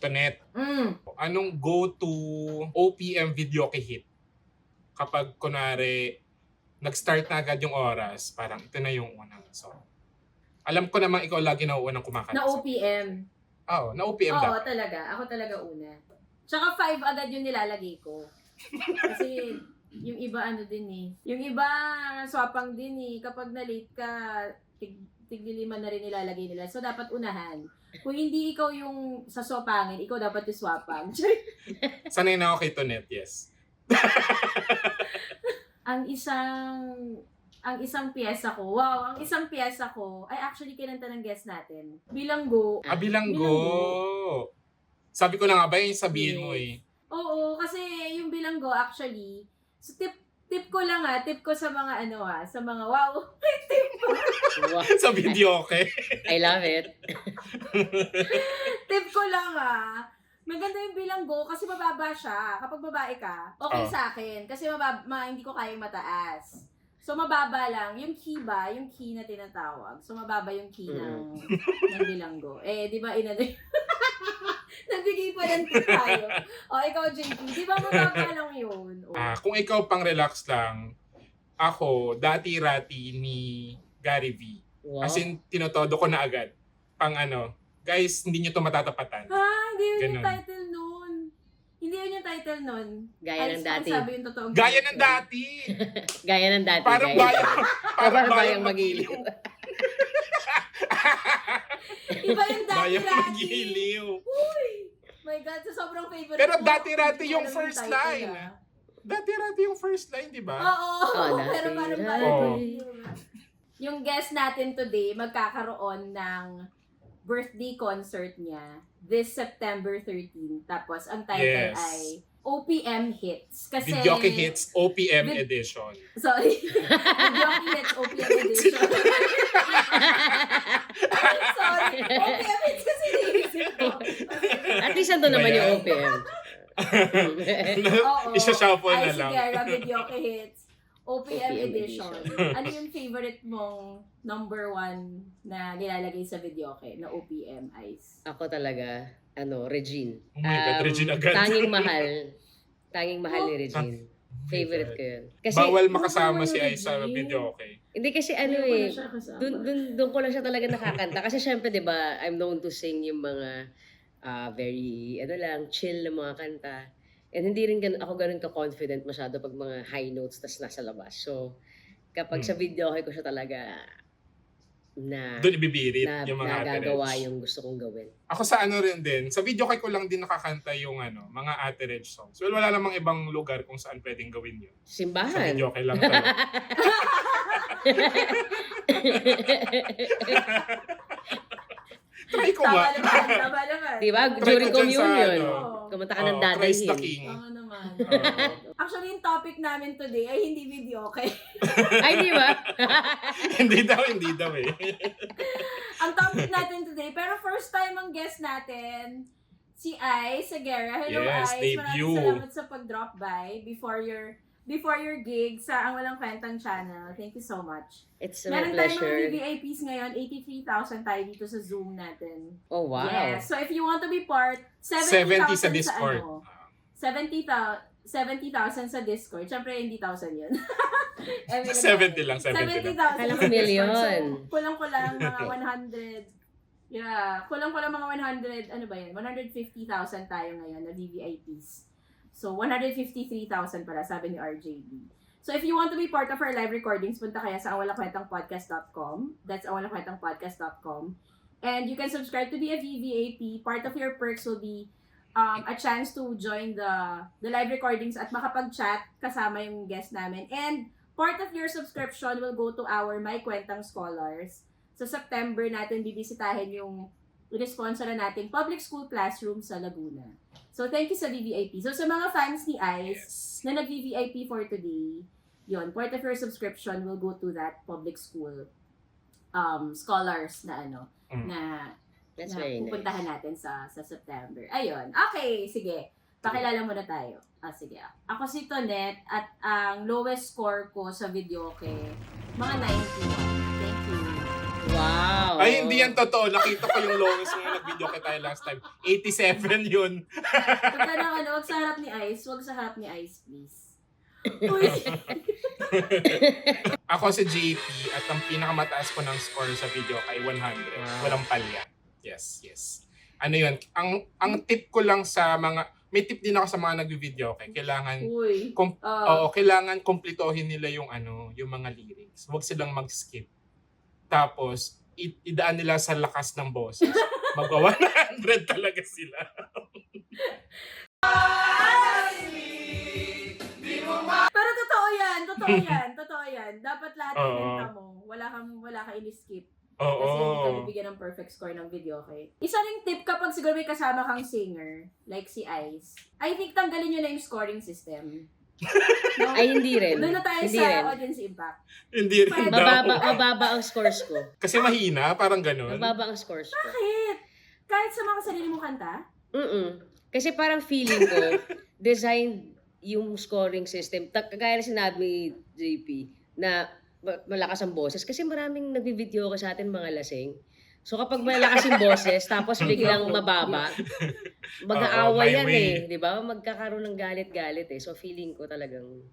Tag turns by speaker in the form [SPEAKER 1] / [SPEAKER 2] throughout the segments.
[SPEAKER 1] Tonet,
[SPEAKER 2] Mm.
[SPEAKER 1] anong go-to OPM video hit? Kapag kunwari, nag-start na agad yung oras, parang ito na yung unang song. Alam ko namang ikaw lagi na unang kumakanta.
[SPEAKER 2] Na OPM.
[SPEAKER 1] Oo, na OPM
[SPEAKER 2] Oo,
[SPEAKER 1] dapat.
[SPEAKER 2] talaga. Ako talaga una. Tsaka 5 agad yung nilalagay ko. Kasi yung iba ano din eh. Yung iba swapang din eh. Kapag na-late ka, tig-5 na rin nilalagay nila. So, dapat unahan. Kung hindi ikaw yung sa swapangin, ikaw dapat yung swapang.
[SPEAKER 1] Sanay na ako kay Tonet, yes.
[SPEAKER 2] ang isang piyesa ko, ang isang piyesa ko, ay actually kinanta ng guest natin. Bilanggo.
[SPEAKER 1] Bilanggo. Sabi ko na nga ba yung sabihin mo eh.
[SPEAKER 2] Oo, kasi yung bilanggo actually, so tip ko lang tip ko sa mga sa mga tip ko.
[SPEAKER 3] Wow.
[SPEAKER 1] Sa video, okay?
[SPEAKER 3] I love it.
[SPEAKER 2] Tip ko lang maganda yung bilanggo kasi mababa siya. Kapag babae ka, okay sa akin. Kasi hindi ko kayang mataas. So, mababa lang. Yung key ba? Yung key na tinatawag. So, mababa yung key ng bilanggo. Eh, di ba nagbigay pa ng tip tayo. Ikaw, JP. Di ba mababa lang yun?
[SPEAKER 1] Kung ikaw pang relax lang, ako, dati-rati ni Gary V.
[SPEAKER 3] Wow.
[SPEAKER 1] As in, tinotodo ko na agad. Pang guys, hindi nyo to matatapatan.
[SPEAKER 2] Hindi yun
[SPEAKER 1] Ganun.
[SPEAKER 2] yung title nun. Hindi yun yung title nun.
[SPEAKER 3] Gaya ng dati.
[SPEAKER 2] Sabi yung totoong
[SPEAKER 1] Gaya
[SPEAKER 2] title.
[SPEAKER 1] ng dati.
[SPEAKER 3] Gaya ng dati.
[SPEAKER 1] Parang
[SPEAKER 3] Parang bayang
[SPEAKER 1] bayang
[SPEAKER 3] magiliw.
[SPEAKER 2] Iba yung
[SPEAKER 1] Bayang
[SPEAKER 2] dati-rati.
[SPEAKER 1] magiliw.
[SPEAKER 2] Uy! My God, sa sobrang favorite
[SPEAKER 1] Pero
[SPEAKER 2] ko,
[SPEAKER 1] dati-rati
[SPEAKER 2] hindi
[SPEAKER 1] yung
[SPEAKER 2] alam
[SPEAKER 1] first
[SPEAKER 2] title,
[SPEAKER 1] line. Dati-rati yung first line, di ba?
[SPEAKER 2] Oo, pero parang
[SPEAKER 1] Oo.
[SPEAKER 2] Yung guest natin today, magkakaroon ng birthday concert niya this September 13. Tapos, ang title
[SPEAKER 1] Yes.
[SPEAKER 2] ay OPM Hits. Kasi,
[SPEAKER 1] Videoke Hits OPM edition.
[SPEAKER 2] Sorry. Videoke Hits OPM Edition. Sorry. OPM Hits kasi naisip ko.
[SPEAKER 3] At least ando naman yung OPM.
[SPEAKER 2] Oo.
[SPEAKER 1] Isa-shuffle na
[SPEAKER 2] Ay,
[SPEAKER 1] lang.
[SPEAKER 2] sige, Videoke Hits. OPM
[SPEAKER 3] OPM
[SPEAKER 2] Edition.
[SPEAKER 3] edition.
[SPEAKER 2] Ano yung favorite mong number 1 na nilalagay sa videoke na OPM, Ice?
[SPEAKER 3] Ako talaga, Regine.
[SPEAKER 1] Oh my God, Regine agad.
[SPEAKER 3] Tanging mahal ni Regine.
[SPEAKER 1] Oh my
[SPEAKER 3] Favorite
[SPEAKER 1] God.
[SPEAKER 3] ko yun. Kasi,
[SPEAKER 1] Bawal makasama si
[SPEAKER 2] Regine.
[SPEAKER 1] Ice sa video, okay?
[SPEAKER 3] hindi kasi dun ko lang siya talaga nakakanta. Kasi syempre, di ba, I'm known to sing yung mga very, chill na mga kanta. And hindi rin ako ganun ka-confident masyado pag mga high notes tas nasa labas. So, kapag sa video, ko siya talaga
[SPEAKER 1] Doon ibibirit yung mga
[SPEAKER 3] nagagawa
[SPEAKER 1] Ate Reg.
[SPEAKER 3] yung gusto kong gawin.
[SPEAKER 1] Ako sa rin din, sa video ko lang din nakakanta yung mga Ate Reg songs. Well, wala namang ibang lugar kung saan pwedeng gawin yun. Sa
[SPEAKER 3] Simbahan.
[SPEAKER 1] video lang talaga. Try ko nga.
[SPEAKER 2] Tama naman.
[SPEAKER 3] Di ba?
[SPEAKER 1] Try
[SPEAKER 3] During
[SPEAKER 1] ko dyan sa,
[SPEAKER 3] communion.
[SPEAKER 2] ano,
[SPEAKER 3] Kumanta ka ng
[SPEAKER 1] Christ the
[SPEAKER 3] dadahin.
[SPEAKER 1] King.
[SPEAKER 2] Tama naman. Actually, yung topic namin today ay hindi video, okay?
[SPEAKER 3] Ay, di ba?
[SPEAKER 1] hindi daw eh.
[SPEAKER 2] Ang topic natin today, pero first time ang guest natin, si Ice Sagara. Hello,
[SPEAKER 1] Yes,
[SPEAKER 2] Ice.
[SPEAKER 1] debut.
[SPEAKER 2] Maraming salamat sa pag-drop by before your gig sa Ang Walang Kwentang channel. Thank you so much.
[SPEAKER 3] It's my
[SPEAKER 2] Meron tayong mga
[SPEAKER 3] pleasure.
[SPEAKER 2] VVIPs ngayon, 83,000 tayo dito sa Zoom natin.
[SPEAKER 3] Oh, wow.
[SPEAKER 2] Yes. So if you want to be part,
[SPEAKER 1] 70
[SPEAKER 2] 70,000
[SPEAKER 1] sa Discord.
[SPEAKER 2] 70,000 sa Discord. Siyempre, hindi 1,000 yun.
[SPEAKER 1] 70 lang, 70 lang.
[SPEAKER 2] 70,000
[SPEAKER 3] Akala
[SPEAKER 2] sa
[SPEAKER 3] ko million.
[SPEAKER 2] Discord. So, kulang-kulang mga 100. Yeah, kulang-kulang mga 100, 150,000 tayo ngayon na VVIPs. So, 153,000 pala, sabi ni RJB. So, if you want to be part of our live recordings, punta kaya sa awalangkwentangpodcast.com. That's awalangkwentangpodcast.com. And you can subscribe to be a VVIP. Part of your perks will be a chance to join the live recordings at makapag-chat kasama yung guest namin. And part of your subscription will go to our My Kwentang Scholars. Sa September natin bibisitahin yung sponsor na nating public school classroom sa Laguna. So, thank you sa VVIP. So, sa mga fans ni Ice na nag-VVIP for today, yun, part of your subscription will go to that public school scholars na na
[SPEAKER 3] That's very nice.
[SPEAKER 2] pupuntahan natin sa September. Ayun. Okay, sige. Pakilala muna tayo. Sige. Ako si Tonet at ang lowest score ko sa video mga 91. Thank you.
[SPEAKER 3] Wow.
[SPEAKER 1] Ay, hindi yan totoo. Nakita ko yung lowest mo nag-video kay tayo last time. 87 yun.
[SPEAKER 2] Huwag ka na wag sa harap ni Ice. Wag sa harap ni Ice, please. Uy!
[SPEAKER 1] Ako si JP at ang pinakamataas ko ng score sa video kay 100. Walang palya. Yes, yes. Ano yun? Ang tip ko lang sa mga... May tip din ako sa mga nag-video kay. Kailangan...
[SPEAKER 2] Uy.
[SPEAKER 1] Oo, kailangan kumpletohin nila yung yung mga lyrics. Huwag silang mag-skip. Tapos, idaan nila sa lakas ng boses. Magwa 100 talaga sila.
[SPEAKER 2] Pero totoo yan. Totoo yan. Totoo yan. Dapat lahat
[SPEAKER 1] Oo.
[SPEAKER 2] kinanta mo. Wala ka in-skip.
[SPEAKER 1] Oo.
[SPEAKER 2] Kasi hindi ka bibigyan ng perfect score ng video, okay? Isa ring tip kapag siguro may kasama kang singer, like si Ice, I think tanggalin nyo na yung scoring system. No?
[SPEAKER 3] Ay, hindi rin.
[SPEAKER 2] Doon na tayo
[SPEAKER 3] Hindi
[SPEAKER 2] sa
[SPEAKER 3] rin.
[SPEAKER 2] audience impact.
[SPEAKER 1] Hindi rin daw.
[SPEAKER 3] Mababa ang scores ko.
[SPEAKER 1] Kasi mahina, parang ganun.
[SPEAKER 3] Mababa ang scores ko.
[SPEAKER 2] Bakit? Kahit sa mga sarili mong kanta?
[SPEAKER 3] Kasi parang feeling ko, designed yung scoring system. Kagaya na sinabi ni JP, na malakas ang boses. Kasi maraming nagbi-video ko sa atin mga lasing. So kapag malakas yung boses, tapos biglang mababa, mag-aaway yan
[SPEAKER 1] way.
[SPEAKER 3] Di ba? Magkakaroon ng galit-galit So feeling ko talagang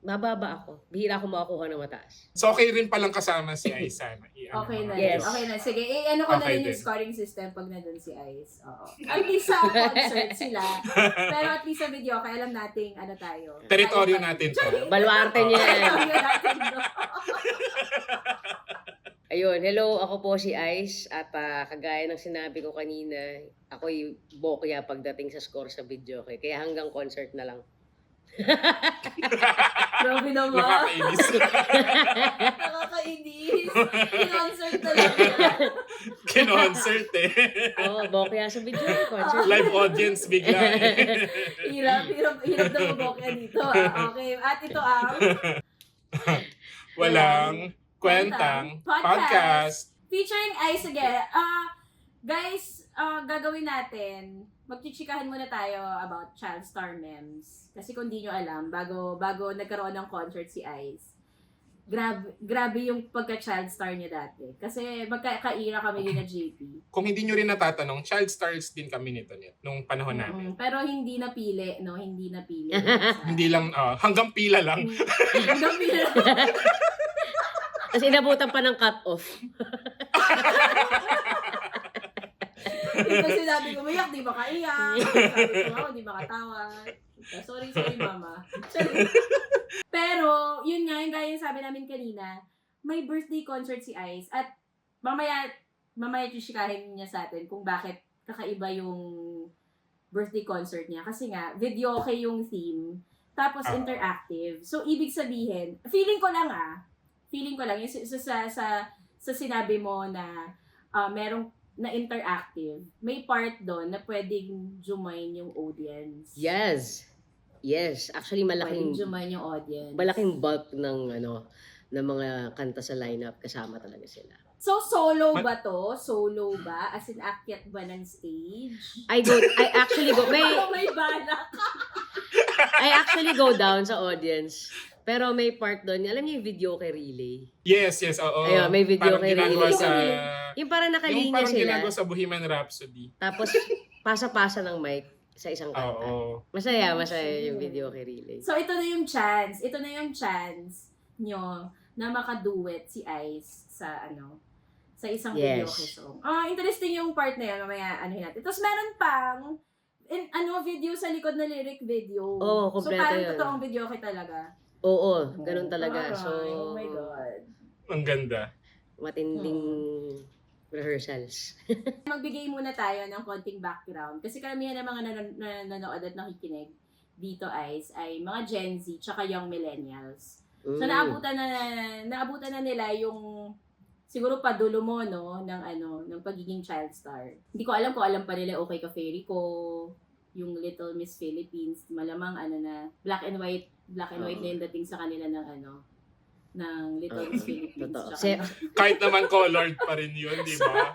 [SPEAKER 3] mababa ako. Bihira ako makakuha ng mataas.
[SPEAKER 1] So okay rin palang kasama si Aiza.
[SPEAKER 2] Okay na.
[SPEAKER 3] Yes.
[SPEAKER 2] Okay na. Sige, ano ko na
[SPEAKER 1] Okay
[SPEAKER 2] rin yung
[SPEAKER 1] din.
[SPEAKER 2] scoring system pag nandun si Ice. Oo. At least sa concert sila. Pero at least sa video, kaya alam nating ano tayo.
[SPEAKER 1] Teritoryo natin to.
[SPEAKER 3] Baluarte niya yan.
[SPEAKER 2] Teritoryo natin to.
[SPEAKER 3] Ayun, hello, ako po si Ice at kagaya ng sinabi ko kanina, ako'y bokya pagdating sa score sa video. Kaya hanggang concert na lang.
[SPEAKER 2] Grabe naman.
[SPEAKER 1] Nakakainis.
[SPEAKER 2] Nakakainis. Concert na lang yan.
[SPEAKER 1] Kinonsert
[SPEAKER 3] Oo, bokya sa video, concert.
[SPEAKER 1] Live audience bigla
[SPEAKER 2] Hirap na mabokya dito. Okay, at ito ang
[SPEAKER 1] Walang kwentang podcast.
[SPEAKER 2] featuring Ice again. Guys, gagawin natin, magchichikahan muna tayo about child star memes. Kasi kung di nyo alam, bago nagkaroon ng concert si Ice, grabe yung pagka-child star niya dati. Kasi magkakaira kami yun na JP.
[SPEAKER 1] Kung hindi nyo rin natatanong, child stars din kami nito nung panahon namin.
[SPEAKER 2] Pero hindi napili, no? Hindi napili.
[SPEAKER 1] Hindi lang, hanggang pila lang.
[SPEAKER 2] Hanggang pili.
[SPEAKER 3] Tapos inabutan pa ng cut-off.
[SPEAKER 2] Ito sinabi ko, mayak, di ba kaiyak? Sabi ko, di ba katawa? Sorry, mama. Pero, yun nga, yung gaya yung sabi namin kanina, may birthday concert si Ice at mamaya chishikahin niya sa atin kung bakit kakaiba yung birthday concert niya. Kasi nga, video okay yung theme, tapos interactive. So, ibig sabihin, feeling ko lang, yung sa sinabi mo na merong na interactive, may part doon na pwedeng jumain yung audience.
[SPEAKER 3] Yes. Actually,
[SPEAKER 2] Pwedeng jumain yung audience.
[SPEAKER 3] malaking bulk ng ng mga kanta sa lineup kasama talaga sila.
[SPEAKER 2] So, solo ba to? Solo ba? As in, akyat ba ng stage?
[SPEAKER 3] I actually go
[SPEAKER 2] May balak.
[SPEAKER 3] I actually go down sa audience. Pero may part doon, alam niyo yung video kay Relay?
[SPEAKER 1] Yes, oo.
[SPEAKER 3] Ayun, may video
[SPEAKER 1] parang
[SPEAKER 3] kay
[SPEAKER 1] ginagawa
[SPEAKER 3] Riley.
[SPEAKER 1] sa...
[SPEAKER 3] Yung parang
[SPEAKER 1] Yung
[SPEAKER 3] nakalinya
[SPEAKER 1] parang
[SPEAKER 3] sila.
[SPEAKER 1] ginagawa sa Bohemian Rhapsody.
[SPEAKER 3] Tapos, pasa-pasa ng mic sa isang kanta.
[SPEAKER 1] Oo.
[SPEAKER 3] Masaya yung video kay Relay.
[SPEAKER 2] So, ito na yung chance. Ito na yung chance nyo na makaduet si Ice sa sa isang video kay song. Interesting yung part na yun. Mamaya, natin. Tapos, meron pang video sa likod na lyric video.
[SPEAKER 3] Oo,
[SPEAKER 2] So,
[SPEAKER 3] kompleto
[SPEAKER 2] parang
[SPEAKER 3] yun.
[SPEAKER 2] totoong video kay talaga.
[SPEAKER 3] Oo, ganun talaga.
[SPEAKER 2] Alright.
[SPEAKER 3] So,
[SPEAKER 2] Oh my God.
[SPEAKER 1] Ang ganda.
[SPEAKER 3] matinding rehearsals.
[SPEAKER 2] Magbigay muna tayo ng konting background. Kasi karamihan ng mga nanonood at nakikinig dito Ice ay mga Gen Z tsaka young millennials. So naabutan na nila yung siguro padulo mo ng pagiging child star. Hindi ko alam kung alam pa nila Okay Ka Fairy Ko, yung Little Miss Philippines, malamang na black and white na yung dating sa kanila ng Little Miss Philippines.
[SPEAKER 3] Totoo.
[SPEAKER 2] Tsaka
[SPEAKER 1] Kahit naman colored pa rin yun, di ba?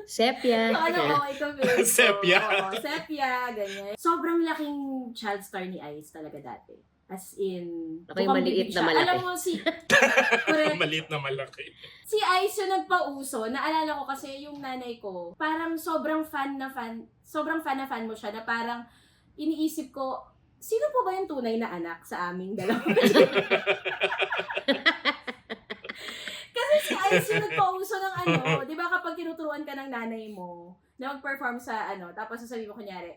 [SPEAKER 3] Sepia.
[SPEAKER 2] Okay Ka Fairy Ko.
[SPEAKER 1] Sepia.
[SPEAKER 2] Oo, sepia, ganyan. Sobrang laking child star ni Ice talaga dati. As in,
[SPEAKER 3] Ako yung
[SPEAKER 2] bukang
[SPEAKER 3] maliit
[SPEAKER 2] bibig
[SPEAKER 3] na
[SPEAKER 2] siya.
[SPEAKER 3] malaki.
[SPEAKER 2] Alam mo correct.
[SPEAKER 1] Maliit na malaki.
[SPEAKER 2] Si Ice yung nagpauso. Naalala ko kasi yung nanay ko, parang sobrang fan na fan mo siya na parang iniisip ko, sino po ba yung tunay na anak sa aming dalawa? Kasi si Ice yung nagpauso ng di ba kapag tinuturuan ka ng nanay mo na mag-perform sa tapos sasabihin mo kunyari,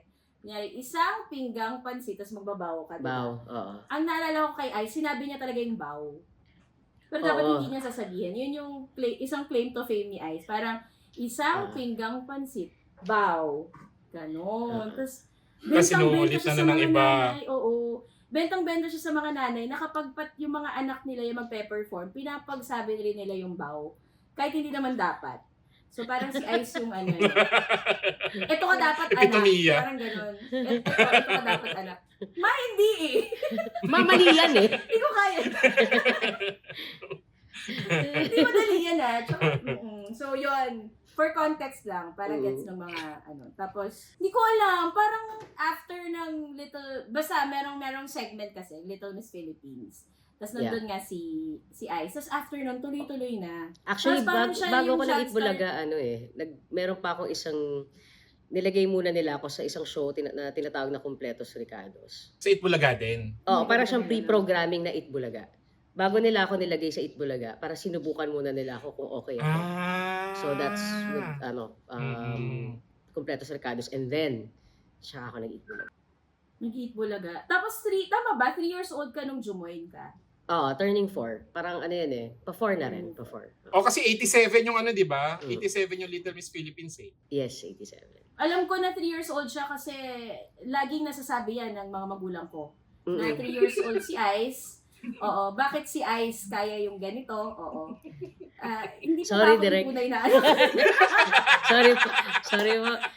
[SPEAKER 2] isang pinggang pansit, tapos magbabaw ka, diba?
[SPEAKER 3] Bow, oo.
[SPEAKER 2] Ang naalala ko kay Ice, sinabi niya talaga yung bow. Pero dapat
[SPEAKER 3] Oo.
[SPEAKER 2] hindi niya sasabihin. Yun yung isang claim to fame ni Ice. Parang, isang pinggang pansit, bow. Ganon. Tapos,
[SPEAKER 1] sinuulit
[SPEAKER 2] siya
[SPEAKER 1] na
[SPEAKER 2] sa
[SPEAKER 1] ng
[SPEAKER 2] mga
[SPEAKER 1] iba.
[SPEAKER 2] nanay. Oo. Bentang-benta siya sa mga nanay na kapag yung mga anak nila yung magpe-perform, pinapagsabi rin nila yung bow. Kahit hindi naman dapat. So, parang si Ice yung ito ka dapat anak.
[SPEAKER 1] Epitomiya.
[SPEAKER 2] Parang ganon. Ito ka dapat anak. Hindi eh.
[SPEAKER 3] Mali yan eh.
[SPEAKER 2] Hindi ko kaya. Hindi madali yan So, yun. For context lang, para gets ng mga Tapos, hindi ko alam. Parang after ng basta merong segment kasi, Little Miss Philippines. Tapos nandun nga si Ice. Tapos after nun, tuloy-tuloy na.
[SPEAKER 3] Actually,
[SPEAKER 2] Tapos parang siya
[SPEAKER 3] bago
[SPEAKER 2] yung
[SPEAKER 3] ko
[SPEAKER 2] shot
[SPEAKER 3] nag-Itbulaga, meron pa akong nilagay muna nila ako sa isang show na tinatawag na Completos Ricados.
[SPEAKER 1] Sa Itbulaga din.
[SPEAKER 3] Oo, parang siyang pre-programming na Itbulaga. Bago nila ako nilagay sa Itbulaga, para sinubukan muna nila ako kung okay ako. So that's with, Completos Ricados, and then, siya ako nag-Itbulaga.
[SPEAKER 2] Nag-Itbulaga. Tapos, tama ba? 3 years old ka nung jumoin ka?
[SPEAKER 3] Oo, turning 4. Parang pa 4 na rin, pa 4.
[SPEAKER 1] O kasi 87 yung di ba?
[SPEAKER 3] Mm.
[SPEAKER 1] 87 yung Little Miss Philippines eh.
[SPEAKER 3] Yes, 87.
[SPEAKER 2] Alam ko na 3 years old siya kasi laging nasasabi yan ng mga magulang ko. Na 3 years old si Ice. Oo, bakit si Ice kaya yung ganito? Oo. Hindi po
[SPEAKER 3] Sorry,
[SPEAKER 2] ba ako
[SPEAKER 3] Direk.
[SPEAKER 2] tunay na
[SPEAKER 3] Sorry po.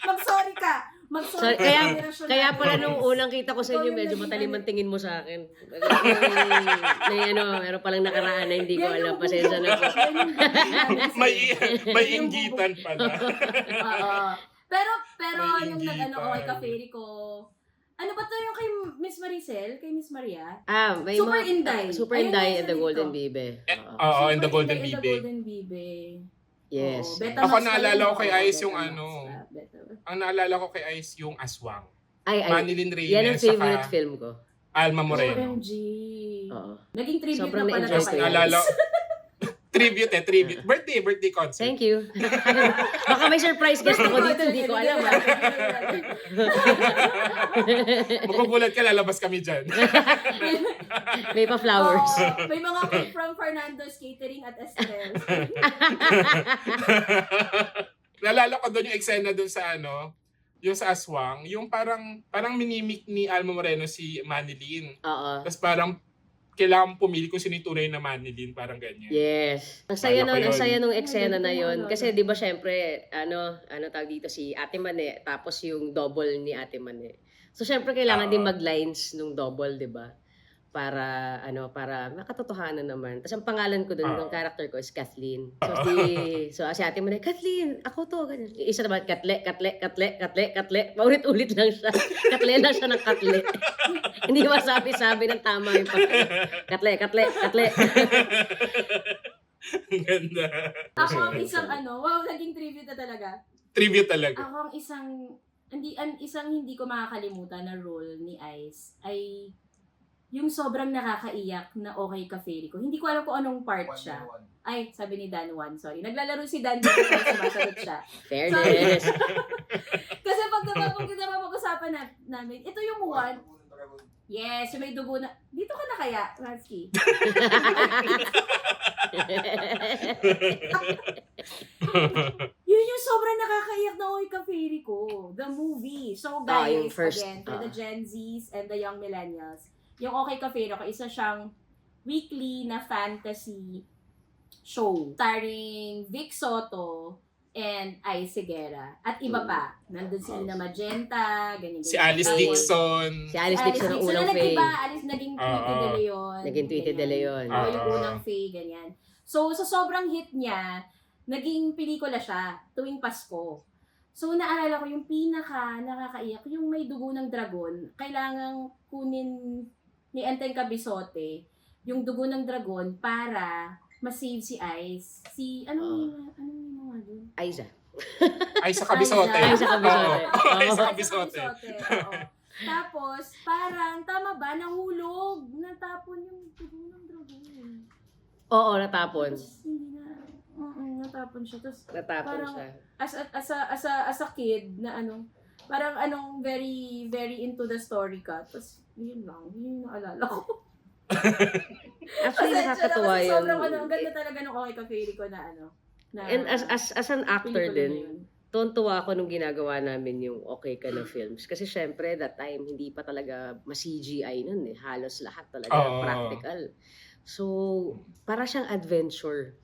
[SPEAKER 2] Mag-sorry ka. Mag-sorry
[SPEAKER 3] Sorry,
[SPEAKER 2] ka.
[SPEAKER 3] kaya pala nung unang kita ko sa inyo, medyo matalim ang tingin mo sa akin. Meron palang nakaraan na hindi ko alam. Pasensya na po.
[SPEAKER 1] May inggitan pala.
[SPEAKER 2] Oo. Pero
[SPEAKER 1] May
[SPEAKER 2] yung
[SPEAKER 1] inggitan.
[SPEAKER 2] okay ka, Fairy ko. Ano ba to yung kay Miss Maricel? Kay Miss Maria?
[SPEAKER 3] May
[SPEAKER 2] Super Inday.
[SPEAKER 3] Super
[SPEAKER 2] Ayun
[SPEAKER 3] Inday
[SPEAKER 2] yung
[SPEAKER 3] and the
[SPEAKER 2] isa
[SPEAKER 3] Golden
[SPEAKER 2] dito.
[SPEAKER 3] Bibe.
[SPEAKER 1] Oo, and the
[SPEAKER 2] Super
[SPEAKER 1] Golden
[SPEAKER 2] Inday and
[SPEAKER 1] Bibe.
[SPEAKER 2] the Golden Bibe.
[SPEAKER 3] Yes.
[SPEAKER 2] Oo, Betamax
[SPEAKER 1] Ako naalala
[SPEAKER 2] pa
[SPEAKER 1] ko kay
[SPEAKER 2] yun.
[SPEAKER 1] Ice yung
[SPEAKER 2] Betamax.
[SPEAKER 1] Ang naalala ko kay Ice yung Aswang.
[SPEAKER 3] Ay.
[SPEAKER 1] Manilyn Reyes,
[SPEAKER 3] Yan ang favorite
[SPEAKER 1] saka
[SPEAKER 3] film ko.
[SPEAKER 1] Alma Moreno.
[SPEAKER 2] OMG.
[SPEAKER 3] Oo.
[SPEAKER 2] Naging tribute
[SPEAKER 3] Sobrang
[SPEAKER 2] na pala
[SPEAKER 3] na-enjoy
[SPEAKER 2] to
[SPEAKER 3] ko
[SPEAKER 2] kay
[SPEAKER 3] yun.
[SPEAKER 1] Naalala
[SPEAKER 2] Ice.
[SPEAKER 1] tribute. Birthday concert.
[SPEAKER 3] Thank you. Baka may surprise guest ako dito, hindi ko alam.
[SPEAKER 1] Magugulat ka, lalabas kami dyan.
[SPEAKER 3] May pa flowers.
[SPEAKER 2] Oo, may mga cake from Fernando's Catering at Estel.
[SPEAKER 1] Naalala ko doon yung eksena doon sa yung sa Aswang, yung parang minimik ni Alma Moreno si Manilyn.
[SPEAKER 3] Oo.
[SPEAKER 1] Tapos parang kailangan pumili kung sino yung tunay na Manilyn, parang ganyan.
[SPEAKER 3] Yes. Ang saya
[SPEAKER 1] Kala ko
[SPEAKER 3] nun, ang
[SPEAKER 1] yun.
[SPEAKER 3] saya nung eksena na
[SPEAKER 2] Ay,
[SPEAKER 3] yon.
[SPEAKER 2] galing
[SPEAKER 3] Kasi 'di ba syempre, tawag dito si Ate Mane, tapos yung double ni Ate Mane. So syempre kailangan din mag-lines nung double, 'di ba? Para makatotohanan naman. Tapos ang pangalan ko doon, ng character ko is Kathleen. So si Ate Mane, Kathleen, ako to, ganyan. Isa naman, Katle. Paulit-ulit lang siya. Katle lang siya ng Katle. Hindi masabi-sabi ng tama yung Katle.
[SPEAKER 1] Ang ganda.
[SPEAKER 2] Ako ang isang naging tribute na talaga.
[SPEAKER 1] Tribute talaga.
[SPEAKER 2] Ako ang isang hindi ko makakalimutan na role ni Ice ay yung sobrang nakakaiyak na okay ka, Fairy ko. Hindi ko alam kung anong part siya. Ay, sabi ni Dan Juan, sorry. Naglalaro si Dan dito pero sumasagot siya.
[SPEAKER 3] Fairness.
[SPEAKER 2] Kasi pag napapag-usapan namin, ito yung one. Yes, yung may dugo na. Dito ka na kaya, Ransky? Yun yung sobrang nakakaiyak na oy ka, Fairy ko. The movie. So guys,
[SPEAKER 3] yung first,
[SPEAKER 2] again, for the Gen Zs and the young millennials, yung Okay Ka, Fairy ko, isa siyang weekly na fantasy show starring Vic Soto and Ai Seguera. At iba pa. Nandun si Ina Magenta, ganyan.
[SPEAKER 1] Si Alice Dixon.
[SPEAKER 3] Si Alice Dixon ang unang
[SPEAKER 2] na
[SPEAKER 3] Faye.
[SPEAKER 2] nag-iba, naging Tweety De Leon.
[SPEAKER 3] Naging Tweety De Leon.
[SPEAKER 2] Oo, yung unang Faye, ganyan. So, sa sobrang hit niya, naging pelikula siya tuwing Pasko. So, naalala ko yung pinaka nakakaiyak, yung may dugo ng dragon, kailangang kunin ni Enteng Cabisote yung dugo ng dragon para ma-save si Ice. Anong name nga dun?
[SPEAKER 3] Aiza.
[SPEAKER 1] Ay, sa Cabisote.
[SPEAKER 2] Ay,
[SPEAKER 3] sa Cabisote.
[SPEAKER 1] Oo. Ay, sa
[SPEAKER 2] Sa
[SPEAKER 1] Cabisote.
[SPEAKER 2] oo. Tapos, parang, tama ba, nahulog. Natapon yung dugo ng dragon.
[SPEAKER 3] Oo, natapon.
[SPEAKER 2] Tapos, hindi na, natapon siya. Tapos,
[SPEAKER 3] Natapon
[SPEAKER 2] parang,
[SPEAKER 3] siya.
[SPEAKER 2] as a kid, na parang very, very into the story ka. Tapos, yun yung naalala ko.
[SPEAKER 3] Actually, nakakatuwa
[SPEAKER 2] Kasi
[SPEAKER 3] yun.
[SPEAKER 2] sobrang ang ganda talaga nung Okay Ka Fairy ko na na
[SPEAKER 3] And as an actor
[SPEAKER 2] pelikula na
[SPEAKER 3] din,
[SPEAKER 2] yun.
[SPEAKER 3] tuwan-tuwa ako nung ginagawa namin yung Okay Ka Na films. Kasi syempre, that time, hindi pa talaga ma-CGI nun eh. Halos lahat talaga
[SPEAKER 1] Oo.
[SPEAKER 3] practical. So, para siyang adventure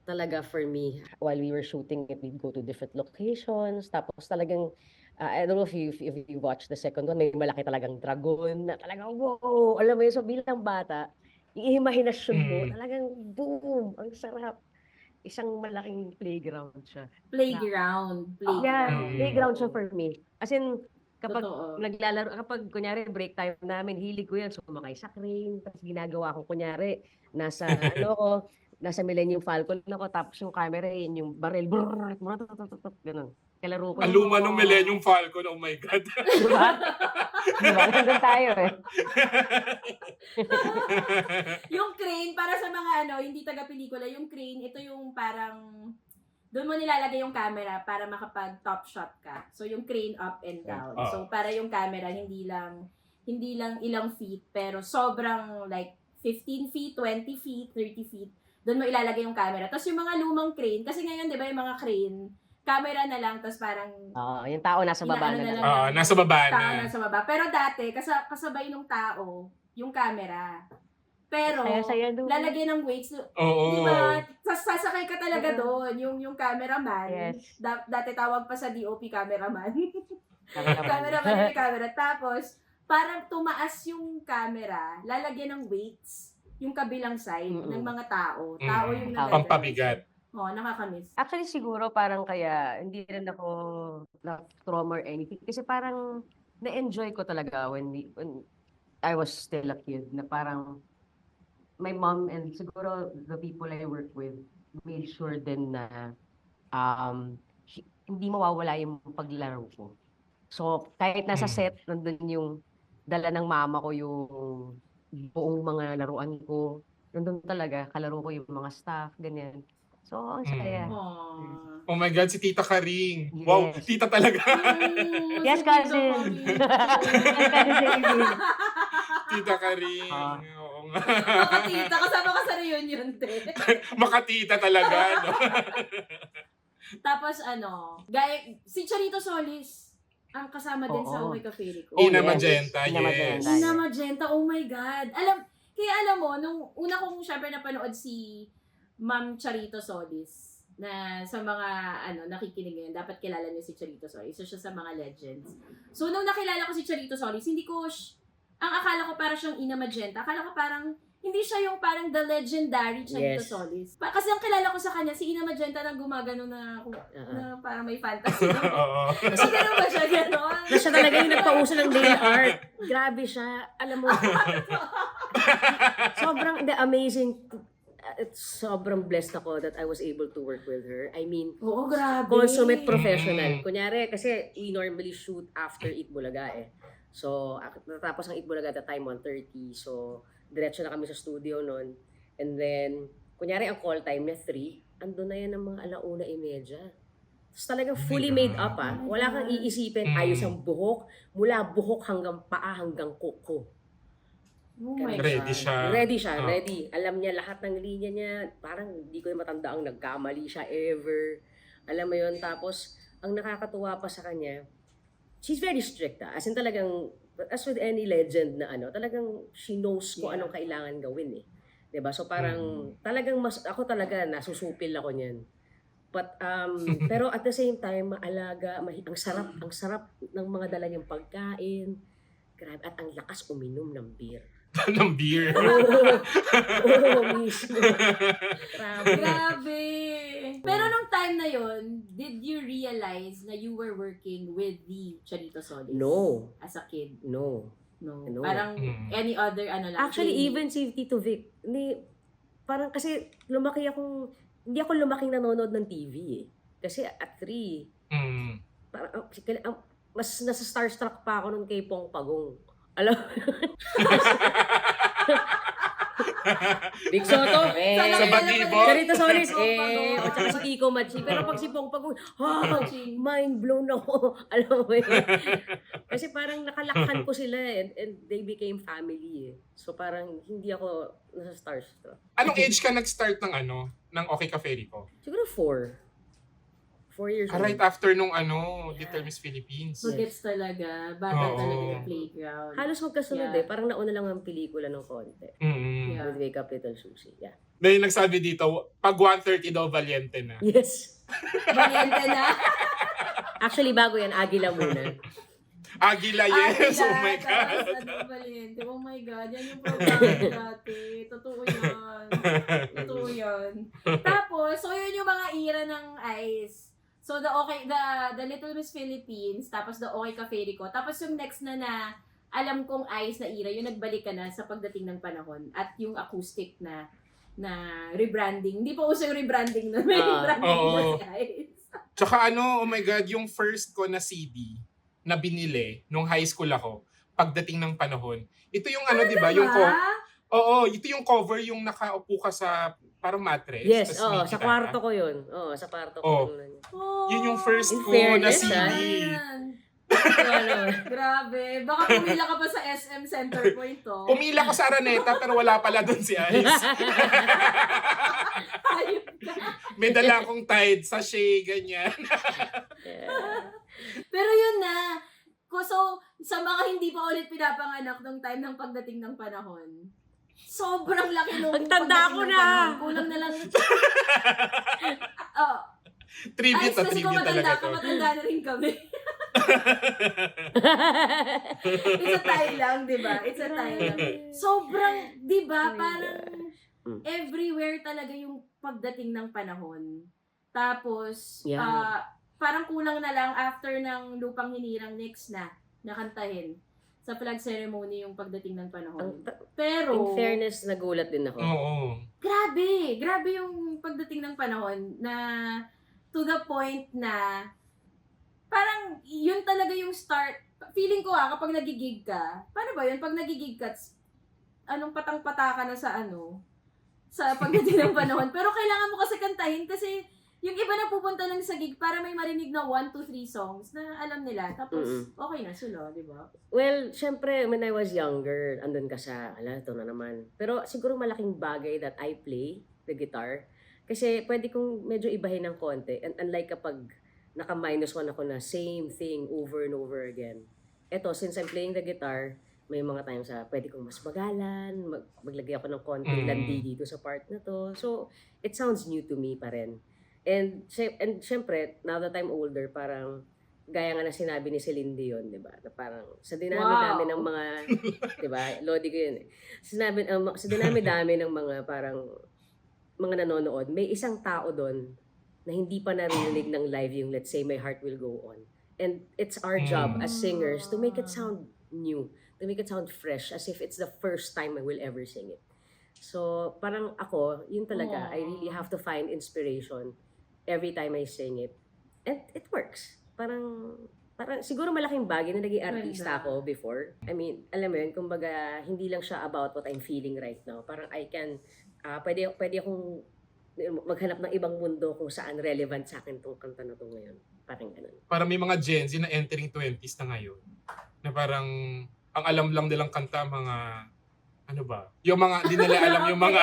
[SPEAKER 3] talaga for me. While we were shooting it, we'd go to different locations. Tapos talagang, I don't know if you watch the second one, may malaki talagang dragon na talagang, wow! Alam mo yun, so bilang bata, yung imahinasyon mo, talagang boom! Ang sarap. Isang malaking playground siya.
[SPEAKER 2] Playground.
[SPEAKER 3] Yeah,
[SPEAKER 1] Mm.
[SPEAKER 3] playground siya for me. As in, kapag
[SPEAKER 2] Totoo.
[SPEAKER 3] naglalaro, kapag kunyari break time namin, hilig ko yan, sumakay sa crane, tapos ginagawa ko kunyari, nasa nasa Millennium Falcon ako, tapos yung camera yun, yung barrel, brrrr, ganun. Kalaro ko
[SPEAKER 1] Ang
[SPEAKER 3] yun.
[SPEAKER 1] luma ng Millennium Falcon, oh my God.
[SPEAKER 3] Diba? Diba? Nandun tayo eh.
[SPEAKER 2] Yung crane, para sa mga hindi taga-pelikula, yung crane, ito yung parang, doon mo nilalagay yung camera para makapag-top shot ka. So, yung crane up and down.
[SPEAKER 1] Oh.
[SPEAKER 2] So, para yung camera, hindi lang ilang feet, pero sobrang like 15 feet, 20 feet, 30 feet. Doon mo ilalagay yung camera. Tapos yung mga lumang crane, kasi ngayon, di ba, yung mga crane, camera na lang, tapos parang
[SPEAKER 3] Yung tao nasa baba
[SPEAKER 2] inaano
[SPEAKER 3] na lang.
[SPEAKER 1] Oo, nasa baba
[SPEAKER 2] tao
[SPEAKER 1] na.
[SPEAKER 2] nasa baba. Pero dati, kasabay nung tao, yung camera. Pero,
[SPEAKER 3] Saya-saya doon.
[SPEAKER 2] lalagyan ng weights.
[SPEAKER 1] Oo.
[SPEAKER 2] Di ba? Sasakay ka talaga doon. Yung cameraman.
[SPEAKER 3] Yes.
[SPEAKER 2] Dati tawag pa sa DOP cameraman.
[SPEAKER 3] Cameraman.
[SPEAKER 2] cameraman yung camera. Tapos, parang tumaas yung camera, lalagyan ng weights yung kabilang side ng mga tao. Tao yung
[SPEAKER 1] Pampabigat.
[SPEAKER 2] Oo, nakakamiss.
[SPEAKER 3] Actually, siguro parang kaya hindi rin ako na-trauma or anything. Kasi parang na-enjoy ko talaga when I was still a kid. Na parang my mom and siguro the people I work with made sure din na hindi mawawala yung paglaro ko. So, kahit nasa set, nandun yung dala ng mama ko yung buong mga laruan ko. Nandun talaga, kalaro ko yung mga staff, ganyan. So, ang saya.
[SPEAKER 2] Aww.
[SPEAKER 1] Oh my God, si Tita Karing.
[SPEAKER 3] Yes.
[SPEAKER 1] Wow, tita talaga.
[SPEAKER 3] Yes, cousin.
[SPEAKER 1] Tita Karing.
[SPEAKER 3] Ah.
[SPEAKER 1] Oo nga.
[SPEAKER 2] Makatita, kasama ka sa reunion, te.
[SPEAKER 1] Makatita talaga, no?
[SPEAKER 2] Tapos si Charito Solis, ang kasama din sa
[SPEAKER 3] Oo.
[SPEAKER 2] Okay Ka Fairy ko.
[SPEAKER 1] Ina
[SPEAKER 3] yes.
[SPEAKER 1] Magenta,
[SPEAKER 3] Ina
[SPEAKER 1] yes.
[SPEAKER 3] Magenta.
[SPEAKER 2] Ina Magenta, oh my God. Kaya alam mo, nung una kong syempre napanood si Ma'am Charito Solis, na sa mga nakikinig ngayon, dapat kilala niyo si Charito Solis. Isa siya sa mga legends. So, nung nakilala ko si Charito Solis, ang akala ko parang siyang Ina Magenta. Akala ko parang, hindi siya yung parang the legendary Charito
[SPEAKER 3] Yes.
[SPEAKER 2] Solis. Kasi ang kilala ko sa kanya, si Ina Magenta na gumagano na parang may fantasy.
[SPEAKER 1] Oo.
[SPEAKER 2] So, gano'n ba siya? Gano'n?
[SPEAKER 3] Na siya talaga yung nagpauso ng nail art. Grabe siya. Alam mo, sobrang amazing. Sobrang blessed ako that I was able to work with her. I mean,
[SPEAKER 2] Oo, grabe.
[SPEAKER 3] consummate professional. Kunyari, kasi we normally shoot after Eat Bulaga eh. So, natapos ang Eat Bulaga at the time 1:30. So, diretso na kami sa studio noon. And then, kunyari ang call time niya 3, andun na yan ng mga 1:30. Tapos talagang fully made up ah. Wala kang iisipin, ayos ang buhok. Mula buhok hanggang paa hanggang kuko.
[SPEAKER 2] Oh my
[SPEAKER 1] Ready
[SPEAKER 2] God.
[SPEAKER 1] siya.
[SPEAKER 3] Ready siya,
[SPEAKER 1] Oh.
[SPEAKER 3] ready. Alam niya lahat ng linya niya. Parang hindi ko yung matanda ang nagkamali siya ever. Alam mo yun. Tapos, ang nakakatuwa pa sa kanya, she's very strict ah. As in talagang, as with any legend na talagang she knows kung anong kailangan gawin eh. 'Di ba? So parang, talagang ako talaga, nasusupil ako niyan. But, pero at the same time, maalaga, ang sarap ng mga dala niyang pagkain. Grabe, at ang lakas uminom ng beer.
[SPEAKER 1] Ng beer.
[SPEAKER 3] Oo, mismo. Grabe.
[SPEAKER 2] Grabe. Pero nung time na yon, did you realize na you were working with the Charito Solis?
[SPEAKER 3] No.
[SPEAKER 2] As a kid?
[SPEAKER 3] No.
[SPEAKER 2] No.
[SPEAKER 3] No.
[SPEAKER 2] Parang any other ano lang.
[SPEAKER 3] Actually,
[SPEAKER 2] TV.
[SPEAKER 3] even si Tito Vic, parang kasi hindi ako lumaking nanonood ng TV eh. Kasi at 3,
[SPEAKER 1] Mm.
[SPEAKER 3] parang, mas nasa starstruck pa ako nung kay Pong Pagong. Alam mo? Big Soto,
[SPEAKER 1] Sa Bagibot.
[SPEAKER 3] Sarita Solis,
[SPEAKER 2] Pong Pagong.
[SPEAKER 3] o tsaka si Kiko Machi. Pero pag si Pong Pagong,
[SPEAKER 2] Machi.
[SPEAKER 3] mind blown ako. Alam mo yun? Kasi parang nakalakhan ko sila and they became family eh. So parang hindi ako nasa starstruck.
[SPEAKER 1] Anong age ka nag-start ng Okay Cafe Rico?
[SPEAKER 3] Siguro 4 years old.
[SPEAKER 1] Right after nung Little Miss Philippines.
[SPEAKER 2] So, gets talaga. Bata
[SPEAKER 1] Oo.
[SPEAKER 2] talaga yung playground.
[SPEAKER 3] Halos magkasunod
[SPEAKER 2] Yeah.
[SPEAKER 3] eh. Parang nauna lang ang pelikula ng konti.
[SPEAKER 1] Mm.
[SPEAKER 2] Yeah.
[SPEAKER 3] With Wake Up Little Susie. Yeah.
[SPEAKER 1] Dahil nagsabi dito, pag 1:30 daw, valiente na.
[SPEAKER 3] Yes.
[SPEAKER 2] Valiente na.
[SPEAKER 3] Actually, bago yan, Agila muna.
[SPEAKER 1] Agila, yes. Oh my
[SPEAKER 2] Tapos,
[SPEAKER 1] God.
[SPEAKER 2] Valiente. Oh my God. Yan yung program dati. Totoo yan. Totoo yan. Tapos, so yun yung mga era ng ICE. So, the Little Miss Philippines, tapos the Okay Cafe Rico. Tapos yung next na alam kong ICE na era, yung nagbalik ka na sa pagdating ng panahon. At yung acoustic na rebranding. Hindi pa uso yung rebranding na may rebranding
[SPEAKER 1] oo.
[SPEAKER 2] na si ICE.
[SPEAKER 1] Tsaka oh my God, yung first ko na CD na binili nung high school ako, pagdating ng panahon. Ito yung di ba? Yung ito yung cover yung nakaupo ka sa parang mattress.
[SPEAKER 3] Yes,
[SPEAKER 1] tas may
[SPEAKER 3] sa
[SPEAKER 1] gitara.
[SPEAKER 3] kwarto ko yun. Sa kwarto ko.
[SPEAKER 1] Oh.
[SPEAKER 3] yun.
[SPEAKER 1] Yun yung first
[SPEAKER 3] In
[SPEAKER 1] ko na
[SPEAKER 3] fairness,
[SPEAKER 1] CD.
[SPEAKER 2] Ayan. Grabe. Baka pumila ka pa sa SM Center Point, oh.
[SPEAKER 1] Pumila ko sa Araneta pero wala pala doon si Ice.
[SPEAKER 2] Ayun ka.
[SPEAKER 1] May dala akong Tide, sachet, ganyan.
[SPEAKER 3] Yeah.
[SPEAKER 2] Pero yun na. So, sa mga hindi pa ulit pinapanganak nung time ng pagdating ng panahon, sobrang laki nung
[SPEAKER 3] Ang tanda
[SPEAKER 2] pagdating
[SPEAKER 3] ko
[SPEAKER 2] ng
[SPEAKER 3] na.
[SPEAKER 2] panahon. Kulang na lang. Oh,
[SPEAKER 1] Tribute
[SPEAKER 2] kasi kung
[SPEAKER 1] tribute talaga
[SPEAKER 2] matanda ka,
[SPEAKER 1] to.
[SPEAKER 2] matanda na rin kami. It's a tie lang, di ba? It's a tie lang. Sobrang, di ba?
[SPEAKER 3] Oh my
[SPEAKER 2] Parang
[SPEAKER 3] God.
[SPEAKER 2] everywhere talaga yung pagdating ng panahon. Tapos,
[SPEAKER 3] Yeah.
[SPEAKER 2] parang kulang na lang after ng Lupang Hinirang next na nakantahin sa flag ceremony yung pagdating ng panahon. Pero,
[SPEAKER 3] In fairness, nagulat din ako.
[SPEAKER 1] Oo.
[SPEAKER 2] grabe yung pagdating ng panahon na to the point na parang yun talaga yung start. Feeling ko kapag nagigig ka, paano ba yun? Pag nagigig ka, anong patang-pata ka na sa sa pagdating ng panahon. Pero kailangan mo kasi kantahin kasi yung iba na pupunta lang sa gig para may marinig na 1, 2, 3 songs na alam nila. Tapos, okay na sila, di ba?
[SPEAKER 3] Well, syempre, when I was younger, andun ka sa, ito na naman. Pero siguro malaking bagay that I play the guitar. Kasi pwede kong medyo ibahin ng konti. And unlike kapag naka-1 ako na same thing over and over again. Eto, since I'm playing the guitar, may mga times pwede kong mas bagalan, maglagay ako ng konting landi dito sa part na to. So, it sounds new to me pa rin. And syempre, now that I'm older, parang gaya nga na sinabi ni Celine Dion, di ba? Na parang sa dinami-dami ng mga, di ba? Lodi ko yun eh. Sa dinami-dami ng mga parang mga nanonood, may isang tao doon na hindi pa narinig ng live yung let's say My Heart Will Go On. And it's our job as singers to make it sound new, to make it sound fresh, as if it's the first time I will ever sing it. So, parang ako, yun talaga, I really have to find inspiration every time I sing it. And it works. Parang siguro malaking bagay na naging artista ako before. I mean, alam mo yun, kumbaga, hindi lang siya about what I'm feeling right now. Parang I can, pwede akong maghanap ng ibang mundo kung saan relevant sa akin tong kanta na to ngayon. Parang ganun.
[SPEAKER 1] Parang may mga Gen Z na entering 20s na ngayon. Na parang, ang alam lang nilang kanta, mga, yung mga, di nila alam yung mga,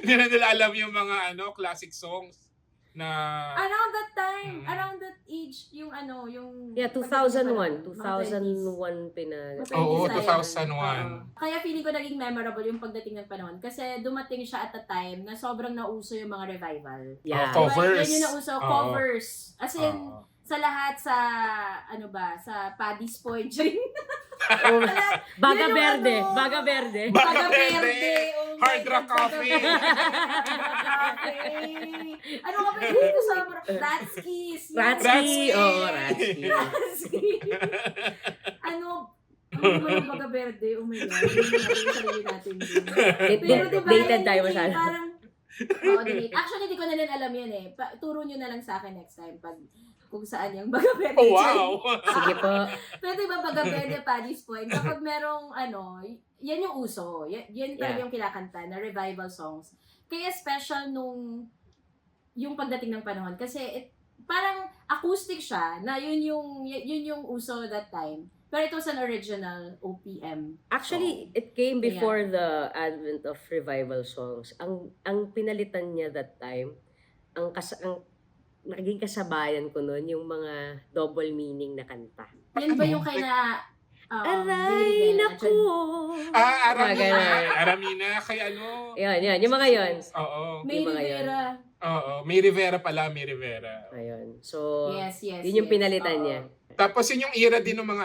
[SPEAKER 1] di nila alam yung mga, classic songs. Na
[SPEAKER 2] Around that time, around that age, yung
[SPEAKER 3] Yeah, 2001. 2001
[SPEAKER 1] Oo, 2001.
[SPEAKER 2] Kaya feeling ko naging memorable yung pagdating ng panahon. Kasi dumating siya at a time na sobrang nauso yung mga revival.
[SPEAKER 3] Yeah.
[SPEAKER 1] Covers.
[SPEAKER 2] Yan yung nauso,
[SPEAKER 1] Oo.
[SPEAKER 2] covers. As in, sa lahat sa, sa Paddy's Point.
[SPEAKER 3] Baga
[SPEAKER 2] Yun yung
[SPEAKER 3] Verde.
[SPEAKER 2] ano.
[SPEAKER 3] Baga Verde.
[SPEAKER 1] Baga Verde.
[SPEAKER 2] Oh my
[SPEAKER 1] Hard Rock
[SPEAKER 2] God,
[SPEAKER 1] Cafe.
[SPEAKER 2] Ano ka ba dito sa Ratskis?
[SPEAKER 3] Ratsky. Oo, Ratsky.
[SPEAKER 2] Ratsky. Hindi mo yung Baga Verde, oh my God. Hindi natin yung sarili natin din. Pero diba,
[SPEAKER 3] Dated
[SPEAKER 2] yan
[SPEAKER 3] tayo
[SPEAKER 2] yun eh,
[SPEAKER 3] masyado.
[SPEAKER 2] parang, oo, delete. Actually, di ko na rin alam yan eh. Turo nyo na lang sa akin next time pag kung saan yung Baga Verde.
[SPEAKER 1] Oh, wow!
[SPEAKER 3] Sige po.
[SPEAKER 2] Pero diba Baga Verde, Paddy's Point, kapag merong yan yung uso. Yan talaga
[SPEAKER 3] Yeah.
[SPEAKER 2] yung kinakanta na revival songs. Kaya special nung yung pagdating ng panahon. Kasi parang acoustic siya na yun yung uso that time. Pero it was an original OPM.
[SPEAKER 3] Actually, it came before the advent of revival songs. Ang pinalitan niya that time, ang naging kasabayan ko noon yung mga double meaning na kanta.
[SPEAKER 2] Yan ba yung kay na
[SPEAKER 3] Aray, naku!
[SPEAKER 1] Aramina. Aramina. Kay ano?
[SPEAKER 3] Yan. Yung mga yon.
[SPEAKER 1] Oo.
[SPEAKER 2] May
[SPEAKER 3] yung mga yun.
[SPEAKER 2] Rivera.
[SPEAKER 1] Oo. May Rivera pala. May Rivera.
[SPEAKER 3] Ayun. So,
[SPEAKER 2] Yes.
[SPEAKER 3] yun yung pinalitan
[SPEAKER 2] Oo.
[SPEAKER 3] niya.
[SPEAKER 1] Tapos yun yung era din ng mga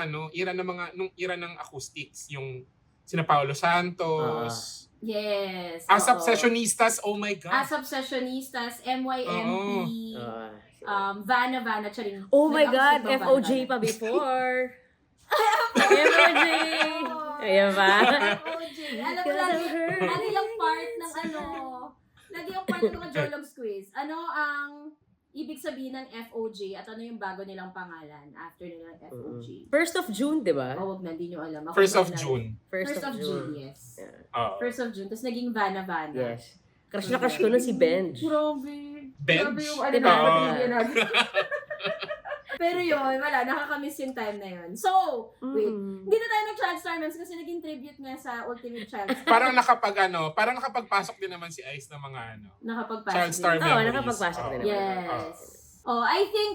[SPEAKER 1] nung era ng acoustics. Yung sina Paolo Santos.
[SPEAKER 2] Yes.
[SPEAKER 1] Asap
[SPEAKER 2] oo.
[SPEAKER 1] Sessionistas. Oh my God.
[SPEAKER 2] Asap Sessionistas, MYMP, Vanna, charing.
[SPEAKER 3] Oh my God!
[SPEAKER 2] Nag-acoustic ba
[SPEAKER 3] FOJ
[SPEAKER 2] Vanna?
[SPEAKER 3] pa before! FOJ! Ayan ba?
[SPEAKER 2] FOJ. Alam mo, lagi yung part ng lagi yung part ng mga Jolog Squeeze. Ano ang ibig sabihin ng FOJ at ano yung bago nilang pangalan after nilang FOJ?
[SPEAKER 3] 1st of June, di ba?
[SPEAKER 2] Oh, wag na, hindi nyo alam. Ako
[SPEAKER 1] 1st of
[SPEAKER 2] wala.
[SPEAKER 1] June.
[SPEAKER 2] 1st of June, yes.
[SPEAKER 1] Oo.
[SPEAKER 2] 1st of June. Tapos naging Vanna.
[SPEAKER 3] Yes. Crush na crush ko nun si Benj.
[SPEAKER 2] Grabe.
[SPEAKER 1] Benj?
[SPEAKER 2] Grabe yung
[SPEAKER 3] Diba?
[SPEAKER 2] pamilya natin. Pero yun, wala, nakakamiss yung time na yun. So, wait. Hindi na tayo nag-Child Star Memes kasi naging tribute nga sa Ultimate Child Star.
[SPEAKER 1] Parang nakapagpasok din naman si Ice ng mga
[SPEAKER 2] Nakapagpasok
[SPEAKER 1] Child
[SPEAKER 2] din.
[SPEAKER 1] Star
[SPEAKER 3] Oo,
[SPEAKER 1] memories.
[SPEAKER 3] nakapagpasok din naman.
[SPEAKER 2] Yes. Oh, I think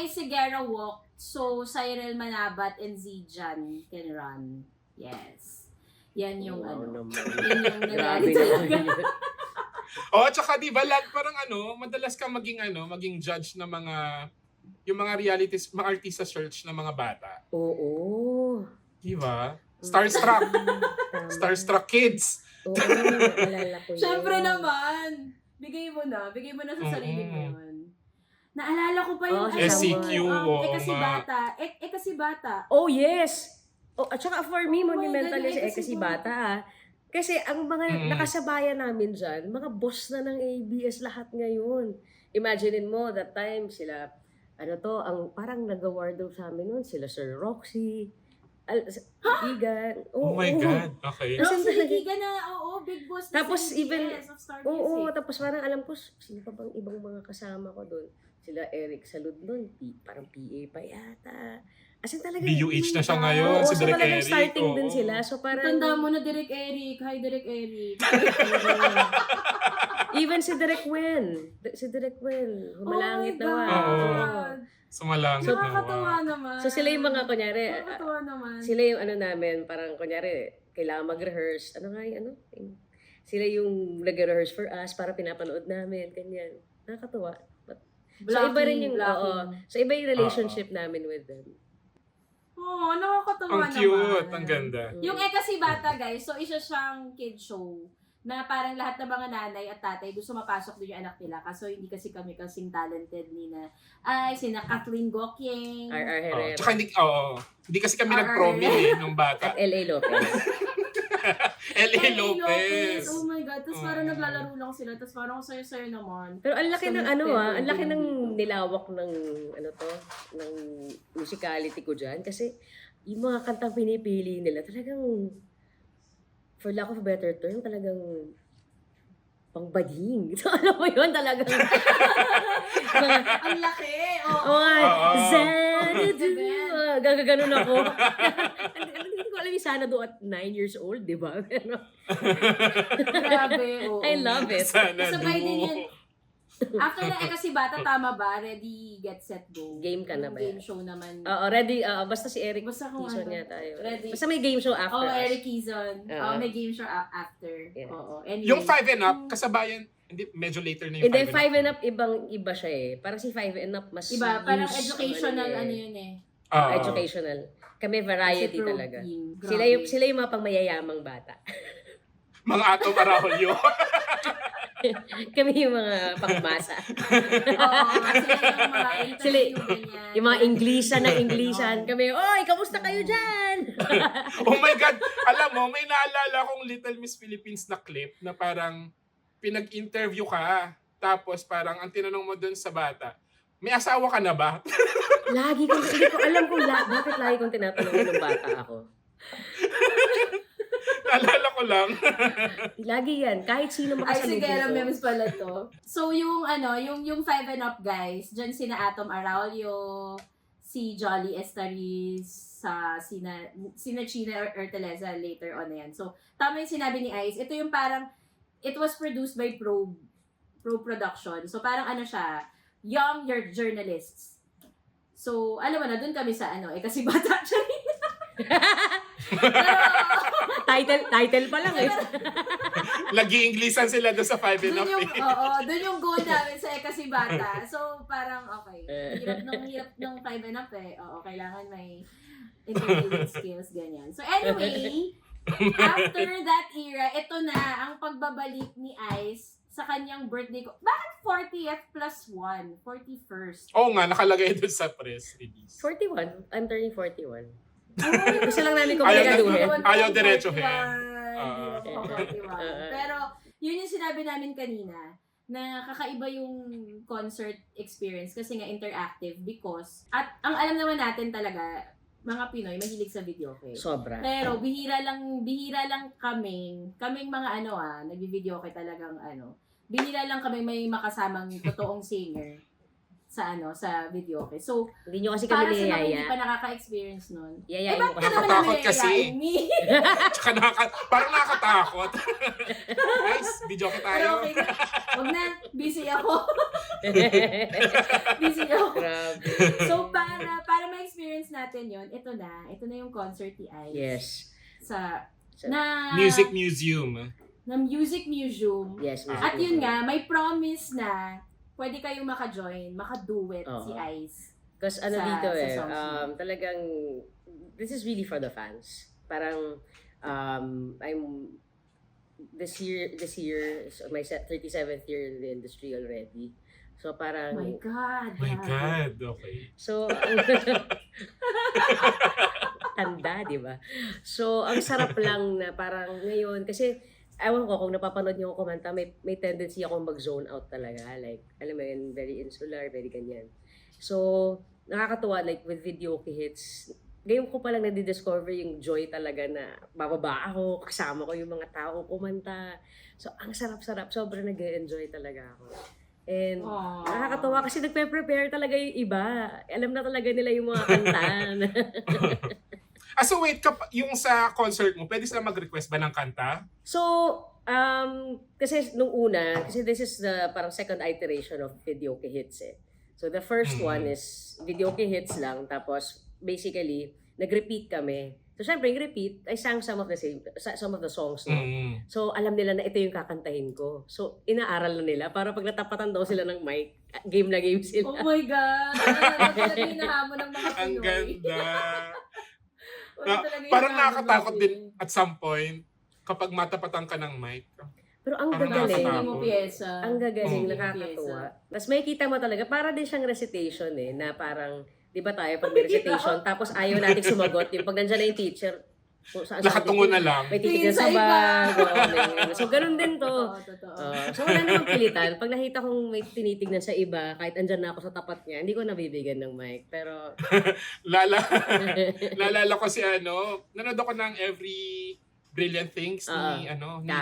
[SPEAKER 2] Sigera walked, so Cyril Manabat and Zijan can run. Yes. Yan yung
[SPEAKER 3] Wow naman.
[SPEAKER 2] Yan yung
[SPEAKER 3] Grabe
[SPEAKER 2] nangyari
[SPEAKER 3] naman
[SPEAKER 2] talaga.
[SPEAKER 3] yun.
[SPEAKER 1] Oh, tsaka di ba parang madalas kang maging judge ng yung mga mga artista search ng mga bata.
[SPEAKER 3] Oo.
[SPEAKER 1] Di ba? Starstruck.
[SPEAKER 3] Tama.
[SPEAKER 1] Starstruck kids.
[SPEAKER 3] Oo, alala ko yun.
[SPEAKER 2] Siyempre naman. Bigay mo na sa sarili mo yun. Naalala ko pa yung
[SPEAKER 3] Oh, SCQ,
[SPEAKER 1] oo
[SPEAKER 2] kasi
[SPEAKER 1] nga.
[SPEAKER 2] bata. Kasi bata.
[SPEAKER 3] Oh, yes! Oh, at saka for me,
[SPEAKER 2] Oh my
[SPEAKER 3] monumental
[SPEAKER 2] God,
[SPEAKER 3] is
[SPEAKER 2] kasi
[SPEAKER 3] si Bata. Ah. Kasi ang mga nakasabayan namin dyan, mga boss na ng ABS lahat ngayon. Imaginein mo, that time sila, parang nag-wardrobe sa amin noon, sila Sir Roxy, Igan.
[SPEAKER 1] Oh my God. Okay.
[SPEAKER 3] Kasi
[SPEAKER 2] Roxy
[SPEAKER 3] talaga-
[SPEAKER 2] Ligiga na, big boss na
[SPEAKER 3] Tapos
[SPEAKER 2] sa
[SPEAKER 3] even-
[SPEAKER 2] ABS of Star
[SPEAKER 3] Oo,
[SPEAKER 2] Music.
[SPEAKER 3] tapos parang alam ko, sino pa bang ibang mga kasama ko doon? Sila Eric Salud doon, parang PA pa yata. As in talaga.
[SPEAKER 1] BUH na siya
[SPEAKER 2] God.
[SPEAKER 1] ngayon,
[SPEAKER 3] Oo,
[SPEAKER 1] si
[SPEAKER 3] so
[SPEAKER 1] Direk
[SPEAKER 3] talagang
[SPEAKER 1] Eric.
[SPEAKER 3] starting din
[SPEAKER 1] oo.
[SPEAKER 3] sila. So parang,
[SPEAKER 2] Tanda mo na, Direk Eric. Hi, Direk Eric.
[SPEAKER 3] even si Direk Wen. Humalangit
[SPEAKER 2] Oh my
[SPEAKER 3] na
[SPEAKER 2] God.
[SPEAKER 3] Oo.
[SPEAKER 1] Sumalangit na.
[SPEAKER 2] Nakakatawa naman.
[SPEAKER 3] So sila yung mga, kunyari,
[SPEAKER 2] Nakakatawa naman.
[SPEAKER 3] sila yung namin, parang kunyari, kailangan mag-rehearse. Sila yung nag-rehearse for us para pinapanood namin, ganyan. Nakakatawa. So iba rin yung, so iba yung relationship namin with them.
[SPEAKER 2] Oh, nakakatawa
[SPEAKER 1] Ang
[SPEAKER 2] naman.
[SPEAKER 1] cute. Ang ganda.
[SPEAKER 2] Yung Kasi Bata, guys, so isa siyang kid show na parang lahat ng mga nanay at tatay gusto mapasok din yung anak nila. Kaso hindi kasi kami kasing talented ni sina Kathleen Gokyeng.
[SPEAKER 3] R.R. Herrera.
[SPEAKER 1] Tsaka hindi kasi kami
[SPEAKER 2] RR.
[SPEAKER 1] nag-promi nung bata.
[SPEAKER 3] At L.A. Lopez.
[SPEAKER 1] L.A.
[SPEAKER 2] Ay,
[SPEAKER 1] Lopez.
[SPEAKER 2] Oh my God. Tapos parang naglalaro lang sila. Tapos parang ang sayo-sayo naman.
[SPEAKER 3] Pero ang laki ng ang laki ng
[SPEAKER 2] dito.
[SPEAKER 3] nilawak ng ng musicality ko diyan kasi yung mga kantang pinipili nila talagang, for lack of a better term, talagang pangbading. So, alam mo yun, talagang
[SPEAKER 2] Ang laki.
[SPEAKER 3] Xanadu. Gaganon ako. Hindi ko alam yung Xanadu at 9 years old, di ba? Pero,
[SPEAKER 2] Grabe. Oo.
[SPEAKER 3] I love it.
[SPEAKER 1] Sana
[SPEAKER 2] Sabay din
[SPEAKER 1] do.
[SPEAKER 2] yan. After na Kasi Bata, tama ba? Ready, get, set, go.
[SPEAKER 3] Game ka na
[SPEAKER 2] Yung
[SPEAKER 3] ba
[SPEAKER 2] game
[SPEAKER 3] yan?
[SPEAKER 2] show naman.
[SPEAKER 3] Oo, ready. Basta si Eric
[SPEAKER 2] Basta kung
[SPEAKER 3] Tison
[SPEAKER 2] ano.
[SPEAKER 3] niya tayo.
[SPEAKER 2] Ready.
[SPEAKER 3] Basta may game show after us.
[SPEAKER 2] Eric Kizon.
[SPEAKER 3] Oo.
[SPEAKER 2] May game show after.
[SPEAKER 3] Yeah.
[SPEAKER 2] Oo. Anyway.
[SPEAKER 1] Yung 5 and up, kasabayan, hindi, medyo later na yung 5
[SPEAKER 3] Hindi,
[SPEAKER 1] and
[SPEAKER 3] 5 and up, iba siya eh. Parang si 5 and up, mas
[SPEAKER 2] Iba, parang
[SPEAKER 3] use,
[SPEAKER 2] educational
[SPEAKER 3] ano
[SPEAKER 2] yun eh.
[SPEAKER 1] Oo.
[SPEAKER 3] educational. Kami variety
[SPEAKER 2] Kasi
[SPEAKER 3] talaga.
[SPEAKER 2] protein.
[SPEAKER 3] Sila yung mga pangmayayamang bata.
[SPEAKER 1] Mga Atong Arroyo.
[SPEAKER 3] Kami yung mga pangmasa.
[SPEAKER 2] Oo, sila yung mga interview, ganyan.
[SPEAKER 3] Yung mga Inglesan na Inglesan. Kami, oy, kamusta kayo dyan?
[SPEAKER 1] Oh my God! Alam mo, may naalala akong Little Miss Philippines na clip na parang pinag-interview ka. Tapos parang ang tinanong mo dun sa bata, may asawa ka na ba?
[SPEAKER 3] Lagi kong, hindi ko alam kung bakit lagi kong tinatanong ng bata ako.
[SPEAKER 1] Naalala ko lang.
[SPEAKER 3] Lagi yan, kahit sino
[SPEAKER 2] Ay, sige,
[SPEAKER 3] makasalubong ko.
[SPEAKER 2] memes pala to. So, yung 5 and up guys, dyan sina Atom Araulio, si Jolly Estariz, sina China Erteleza later on na yan. So, tama yung sinabi ni Ice. Ito yung parang, it was produced by Probe Production. So, parang siya, young journalists. So, alam mo na, dun kami sa kasi bata siya.
[SPEAKER 3] Title pa lang eh.
[SPEAKER 1] Nag-i-Inglesan sila doon sa 5 and up.
[SPEAKER 2] Doon yung goal namin sa kasi bata. So, parang okay. Hirap ng 5 and up eh. Oo, kailangan may interviewing skills, ganyan. So, anyway, after that era, ito na ang pagbabalik ni Ice sa kanyang birthday ko. Bakit 40th plus 1? 41st?
[SPEAKER 1] Oo nga, nakalagay doon sa press release.
[SPEAKER 3] 41. I'm turning 41. Gusto lang namin
[SPEAKER 1] Ayaw
[SPEAKER 3] kumpletuhin.
[SPEAKER 1] Ayaw diretsuhin.
[SPEAKER 2] Pero, yun yung sinabi namin kanina, na kakaiba yung concert experience kasi nga interactive because, at ang alam naman natin talaga, mga Pinoy, mahilig sa videoke.
[SPEAKER 3] Sobra.
[SPEAKER 2] Pero bihira lang kaming mga nagbi-videoke talagang bihira lang kami may makasamang totoong singer sa videoke. So,
[SPEAKER 3] Hindi nyo kasi
[SPEAKER 2] para
[SPEAKER 3] kami
[SPEAKER 2] sa mga hindi
[SPEAKER 3] niyaya.
[SPEAKER 2] pa nakaka-experience nun.
[SPEAKER 3] Yayain
[SPEAKER 2] Ba't
[SPEAKER 3] mo
[SPEAKER 2] ka
[SPEAKER 3] kasi.
[SPEAKER 2] naman
[SPEAKER 1] Nakatakot
[SPEAKER 2] namin
[SPEAKER 1] kasi.
[SPEAKER 2] yayain, me?
[SPEAKER 1] Tsaka parang nakakatakot. Guys, video ko tayo.
[SPEAKER 2] Pero okay na. Huwag na. Busy ako. Busy ako.
[SPEAKER 3] Grabe.
[SPEAKER 2] So, para ma-experience natin yon, ito na yung concert ni Ice.
[SPEAKER 3] Yes.
[SPEAKER 2] Na
[SPEAKER 1] Music Museum.
[SPEAKER 2] na Music Museum.
[SPEAKER 3] Yes.
[SPEAKER 2] At yun nga, may promise na pwede kayong maka-join, maka-duet si Ice.
[SPEAKER 3] Because
[SPEAKER 2] sa
[SPEAKER 3] dito
[SPEAKER 2] songs niya.
[SPEAKER 3] talagang, this is really for the fans. Parang, this year is my 37th year in the industry already. So parang,
[SPEAKER 2] Oh my God.
[SPEAKER 1] My
[SPEAKER 2] grabe.
[SPEAKER 1] God, okay.
[SPEAKER 3] so, tanda, di ba? So, ang sarap lang na parang ngayon, kasi, ewan ko, kung napapanood niyo ako kumanta, may tendency akong mag-zone out talaga. Like, alam mo yun, very insular, very ganyan. So, nakakatuwa, like, with video hits, ngayon ko palang nadidiscover yung joy talaga na bababa ako, kasama ko yung mga taong kumanta. So, ang sarap-sarap, sobrang nag-enjoy talaga ako. And,
[SPEAKER 2] Aww.
[SPEAKER 3] nakakatuwa kasi nagpe-prepare talaga yung iba. Alam na talaga nila yung mga kanta.
[SPEAKER 1] So wait, yung sa concert mo, pwede sila mag-request ba ng kanta?
[SPEAKER 3] So, kasi nung una, kasi this is the parang second iteration of videoke hits eh. So the first one is videoke hits lang, tapos basically, nag-repeat kami. So syempre, yung repeat, I sang some of the songs, no? So alam nila na ito yung kakantahin ko. So inaaral na nila para pag natapatan daw sila ng mic, game na game sila.
[SPEAKER 2] Oh my God. Ano talaga yung nahamon ng mga Pinoy?
[SPEAKER 1] Ang ganda.
[SPEAKER 2] Ano talaga yung
[SPEAKER 1] Parang
[SPEAKER 2] nahamon ng
[SPEAKER 1] nakakatakot
[SPEAKER 2] mga
[SPEAKER 1] din
[SPEAKER 2] Pinoy?
[SPEAKER 1] at some point kapag matapatan ka ng mic.
[SPEAKER 3] Pero ang
[SPEAKER 1] Parang
[SPEAKER 3] gagaling.
[SPEAKER 1] nakakatakot.
[SPEAKER 2] Hindi mo pyesa.
[SPEAKER 3] Ang gagaling,
[SPEAKER 2] Hindi mo
[SPEAKER 3] nakakatuwa.
[SPEAKER 2] pyesa.
[SPEAKER 3] Tapos makikita mo talaga, para din siyang recitation eh, na parang, di ba tayo pag may recitation, tapos ayaw nating sumagot, yung pag nandiyan na yung teacher, kung saan
[SPEAKER 1] Nakatungo na lang.
[SPEAKER 3] may titignan sa
[SPEAKER 2] Tingin sa
[SPEAKER 3] bag. So, ganun din to.
[SPEAKER 2] Oo, totoo.
[SPEAKER 3] So, wala namang pilitan. Pag nakita kong may tinitignan sa iba, kahit andyan na ako sa tapat niya, hindi ko nabibigyan ng mic. Pero,
[SPEAKER 1] Naalala ko si nanood ako ng Every Brilliant Things ni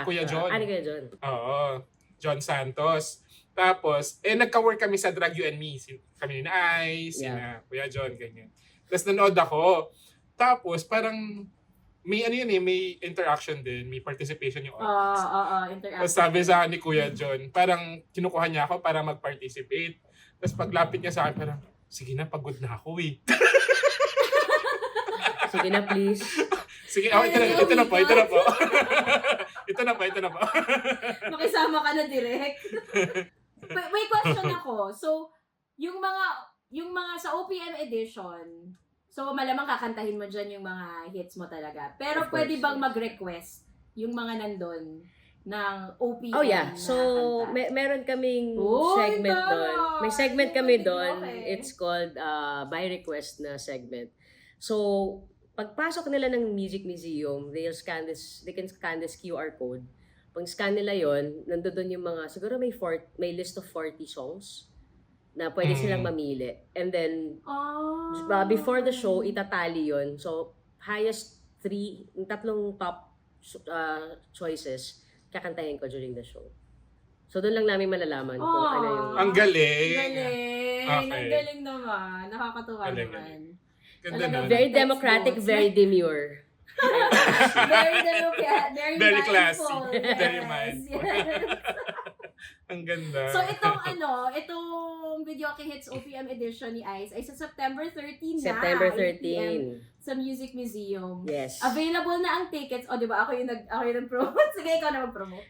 [SPEAKER 1] Kuya John.
[SPEAKER 3] Ano Kuya John?
[SPEAKER 1] Oo, John Santos. Tapos, nagka-work kami sa Drag You and Me. Kami ni Ice,
[SPEAKER 3] Yeah.
[SPEAKER 1] Kuya John, ganyan. Tapos nanood ako. Tapos, parang, may may interaction din, may participation yung audience. Tapos
[SPEAKER 2] Interactive.
[SPEAKER 1] sabi sa akin ni Kuya John, parang kinukuha niya ako para mag-participate. Tapos paglapit niya sa akin, parang, sige na, pagod na ako eh.
[SPEAKER 3] Sige na, please.
[SPEAKER 1] Sige, ito na po. ito na po.
[SPEAKER 2] Makisama ka na direct. May question ako. So, yung mga sa OPM edition, so malamang kakantahin mo dyan yung mga hits mo talaga. Pero
[SPEAKER 3] Of course,
[SPEAKER 2] pwede bang
[SPEAKER 3] yes.
[SPEAKER 2] mag-request yung mga nandun ng OPM
[SPEAKER 3] Oh yeah,
[SPEAKER 2] na
[SPEAKER 3] so
[SPEAKER 2] kanta.
[SPEAKER 3] meron kaming
[SPEAKER 2] Uy,
[SPEAKER 3] segment
[SPEAKER 2] tara!
[SPEAKER 3] doon. May segment
[SPEAKER 2] Yung
[SPEAKER 3] kami
[SPEAKER 2] video,
[SPEAKER 3] doon.
[SPEAKER 2] okay.
[SPEAKER 3] It's called by request na segment. So pagpasok nila ng Music Museum, they can scan this QR code. Pag scan nila yon, nandoon yung mga siguro may list of 40 songs na pwede silang mamili. And then before the show, itatali yon. So highest 3, yung tatlong top choices, kakantahin ko during the show. So doon lang namin malalaman kung ano yung...
[SPEAKER 1] Ang galing.
[SPEAKER 2] Galing.
[SPEAKER 1] Okay.
[SPEAKER 2] Ang galing naman. Nakakatuwa
[SPEAKER 1] Galing,
[SPEAKER 2] naman.
[SPEAKER 1] Ganda
[SPEAKER 2] Talagang
[SPEAKER 1] nun.
[SPEAKER 3] Very democratic,
[SPEAKER 2] Textbooks.
[SPEAKER 3] very demure.
[SPEAKER 2] Very democratic.
[SPEAKER 1] Very classy.
[SPEAKER 2] mindful.
[SPEAKER 1] Very
[SPEAKER 2] Yes,
[SPEAKER 1] mindful.
[SPEAKER 2] yes.
[SPEAKER 1] Ang ganda.
[SPEAKER 2] So itong Video Okay Hits OPM edition ni Ice ay sa September 13 na.
[SPEAKER 3] September
[SPEAKER 2] 8 p.m.
[SPEAKER 3] 13.
[SPEAKER 2] sa Music Museum.
[SPEAKER 3] Yes.
[SPEAKER 2] Available na ang tickets. O, di ba? Ako yung nag-promote. Sige, ikaw na mag-promote.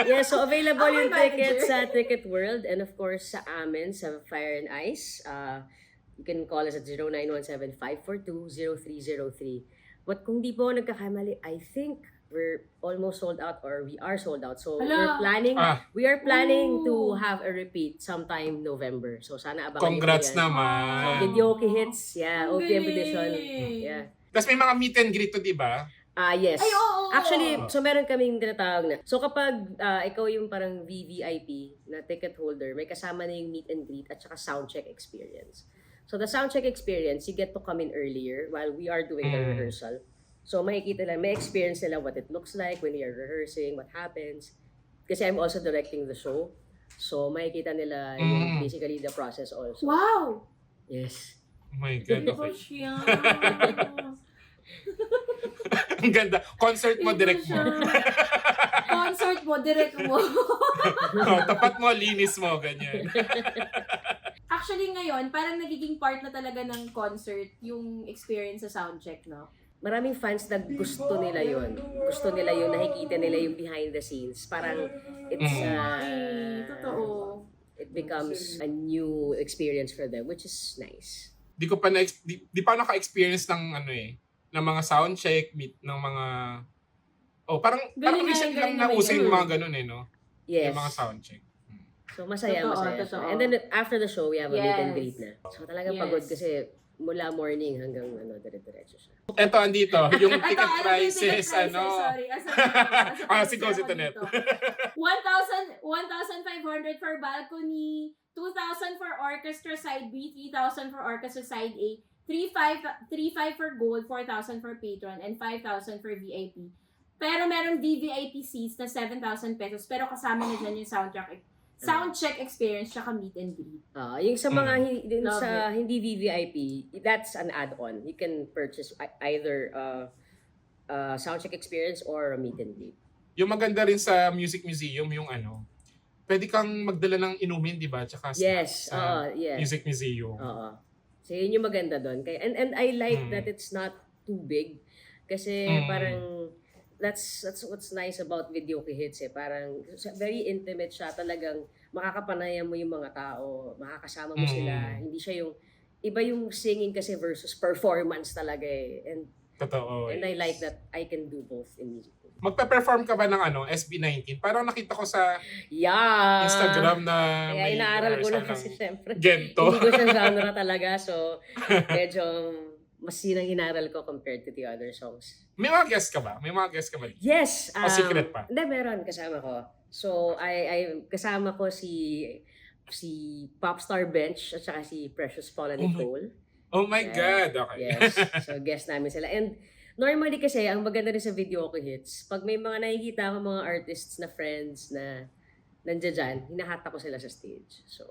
[SPEAKER 3] Yeah, so available
[SPEAKER 2] Ako
[SPEAKER 3] yung
[SPEAKER 2] yung manager.
[SPEAKER 3] tickets sa Ticket World and of course sa amin, sa Fire and Ice. You can call us at 0917-542-0303. But kung di po ako nagkakamali, I think we're almost sold out or we are sold out. So
[SPEAKER 2] Hala.
[SPEAKER 3] we are planning
[SPEAKER 2] Ooh.
[SPEAKER 3] to have a repeat sometime November. So sana abangan
[SPEAKER 1] Congrats
[SPEAKER 3] niyo yan.
[SPEAKER 1] naman.
[SPEAKER 3] So, Video Okay Hits, yeah,
[SPEAKER 2] Ang
[SPEAKER 3] OPM
[SPEAKER 2] galing.
[SPEAKER 3] edition. Yeah.
[SPEAKER 1] Tapos may mga meet and greet to, di ba?
[SPEAKER 3] Yes.
[SPEAKER 2] Ay, oo.
[SPEAKER 3] Actually, so meron kaming tinatawag na. So kapag ikaw yung parang VVIP na ticket holder, may kasama na yung meet and greet at saka soundcheck experience. So the soundcheck experience, you get to come in earlier while we are doing the rehearsal. So makikita lang, may experience nila what it looks like when we are rehearsing, what happens. Kasi I'm also directing the show. So makikita nila yung basically the process also.
[SPEAKER 2] Wow!
[SPEAKER 3] Yes.
[SPEAKER 1] Oh my God,
[SPEAKER 2] Iba
[SPEAKER 1] okay.
[SPEAKER 2] siya.
[SPEAKER 1] Ang ganda. Concert mo,
[SPEAKER 2] Iba
[SPEAKER 1] direct
[SPEAKER 2] siya.
[SPEAKER 1] mo.
[SPEAKER 2] Concert mo, direct mo.
[SPEAKER 1] Oh, tapat mo, linis mo, ganyan.
[SPEAKER 2] Actually ngayon, parang nagiging part na talaga ng concert yung experience sa soundcheck, no?
[SPEAKER 3] Maraming fans na gusto nila yon. Gusto nila yung nakikita nila yung behind the scenes. Parang it's
[SPEAKER 2] Ay, totoo.
[SPEAKER 3] it becomes a new experience for them, which is nice.
[SPEAKER 1] Di ko pa di pa naka-experience ng ano ng mga sound check, meet ng mga parang
[SPEAKER 2] Galing nga,
[SPEAKER 1] recently
[SPEAKER 2] galing
[SPEAKER 1] lang
[SPEAKER 2] naman
[SPEAKER 1] nauso yung
[SPEAKER 2] yun.
[SPEAKER 1] mga ganun no?
[SPEAKER 3] Yes.
[SPEAKER 1] Yung mga sound check.
[SPEAKER 3] So masaya,
[SPEAKER 2] Totoo,
[SPEAKER 3] masaya.
[SPEAKER 2] totoo.
[SPEAKER 3] And then after the show, we have a meet and
[SPEAKER 2] Yes.
[SPEAKER 3] greet na. So talagang
[SPEAKER 2] Yes.
[SPEAKER 3] pagod kasi mula morning hanggang dire-diretso siya.
[SPEAKER 1] Eto, andito, yung
[SPEAKER 2] Ito,
[SPEAKER 1] ticket
[SPEAKER 2] ano yung
[SPEAKER 1] prices,
[SPEAKER 2] ticket prices?
[SPEAKER 1] ano.
[SPEAKER 2] Sorry, asa
[SPEAKER 1] Si Go, si Tonet.
[SPEAKER 2] 1,500 for balcony, 2,000 for orchestra side B, 3,000 for orchestra side A, 3,500 for gold, 4,000 for patron, and 5,000 for VIP. Pero merong VVIP seats na 7,000 pesos, pero kasama na dyan yung soundcheck experience tsaka meet and greet.
[SPEAKER 3] Yung sa mga dun
[SPEAKER 2] Love
[SPEAKER 3] sa hindi VVIP, that's an add-on. You can purchase either soundcheck experience or a meet and greet.
[SPEAKER 1] Yung maganda rin sa Music Museum, yung pwede kang magdala ng inumin, di ba? Tsaka
[SPEAKER 3] Yes,
[SPEAKER 1] snacks sa
[SPEAKER 3] yes.
[SPEAKER 1] Music Museum.
[SPEAKER 3] Oo. So yun yung maganda doon. And I like that it's not too big kasi parang that's what's nice about Video Okay Hits Parang very intimate siya. Talagang makakapanayan mo yung mga tao, makakasama mo sila. Hindi siya yung iba yung singing kasi versus performance talaga And
[SPEAKER 1] Totoo.
[SPEAKER 3] I like that I can do both in music.
[SPEAKER 1] Magpe-perform ka ba ng SB19? Parang nakita ko sa
[SPEAKER 3] Yeah!
[SPEAKER 1] Instagram na
[SPEAKER 3] Kaya
[SPEAKER 1] may
[SPEAKER 3] inaaral ko na
[SPEAKER 1] rehearsal
[SPEAKER 3] kasi
[SPEAKER 1] ng
[SPEAKER 3] syempre.
[SPEAKER 1] Gento.
[SPEAKER 3] Hindi ko siya genre talaga. So, medyo mas yun ang inaral ko compared to the other songs.
[SPEAKER 1] May mga guest ka ba? May mga guest ka ba?
[SPEAKER 3] Yes!
[SPEAKER 1] O secret pa?
[SPEAKER 3] Hindi, meron kasama ko. So, I kasama ko si Popstar Bench at saka si Precious Paula Nicole.
[SPEAKER 1] Oh my God! Okay.
[SPEAKER 3] Yes. So, guest namin sila. And normally kasi, ang maganda rin sa Video Okay Hits, pag may mga nakikita ako mga artists na friends na nandiyan dyan, hinahata ko sila sa stage. So,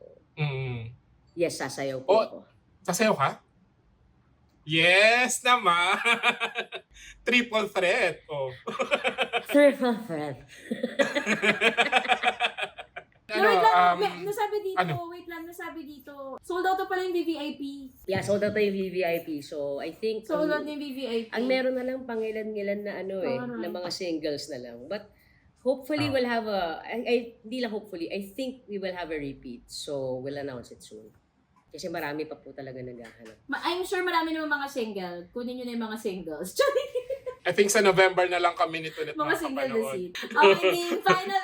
[SPEAKER 3] yes, sasayaw po ako.
[SPEAKER 1] Sasayaw ka? Yes naman! Triple threat. Oh.
[SPEAKER 3] Triple threat.
[SPEAKER 2] nasabi dito. Sold out na pala yung VVIP.
[SPEAKER 3] Yeah, sold out na yung VVIP. So, I think
[SPEAKER 2] Sold out na yung VVIP.
[SPEAKER 3] ang meron na lang pangilan-ngilan na na mga singles na lang. But hopefully we'll have hindi lang hopefully, I think we will have a repeat. So, we'll announce it soon. Kasi marami pa po talaga naghahanap.
[SPEAKER 2] I'm sure marami naman mga single. Kunin nyo na yung mga singles.
[SPEAKER 1] I think sa November na lang kami nito net
[SPEAKER 2] Mga single the
[SPEAKER 1] makakapanood.
[SPEAKER 2] seat. Okay, Ding, final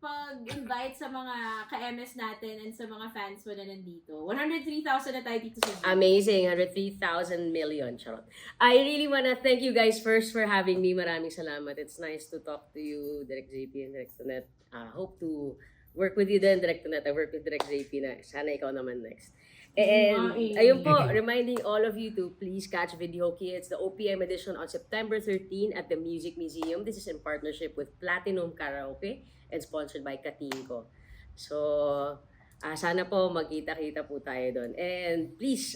[SPEAKER 2] pag-invite sa mga ka-MS natin and sa mga fans mo na nandito. 103,000 na tayo dito sa Zoom.
[SPEAKER 3] Amazing, 103,000 million. Charot. I really wanna thank you guys first for having me. Maraming salamat. It's nice to talk to you, Direct JP and Direct Tonet. Hope to work with you then, Direct Tonet. I work with Direct JP na. Sana ikaw naman next. And ayun po, reminding all of you to please catch Video Kids, the OPM edition on September 13 at the Music Museum. This is in partnership with Platinum Karaoke and sponsored by Katinko. So, sana po magkita-kita po tayo doon. And please,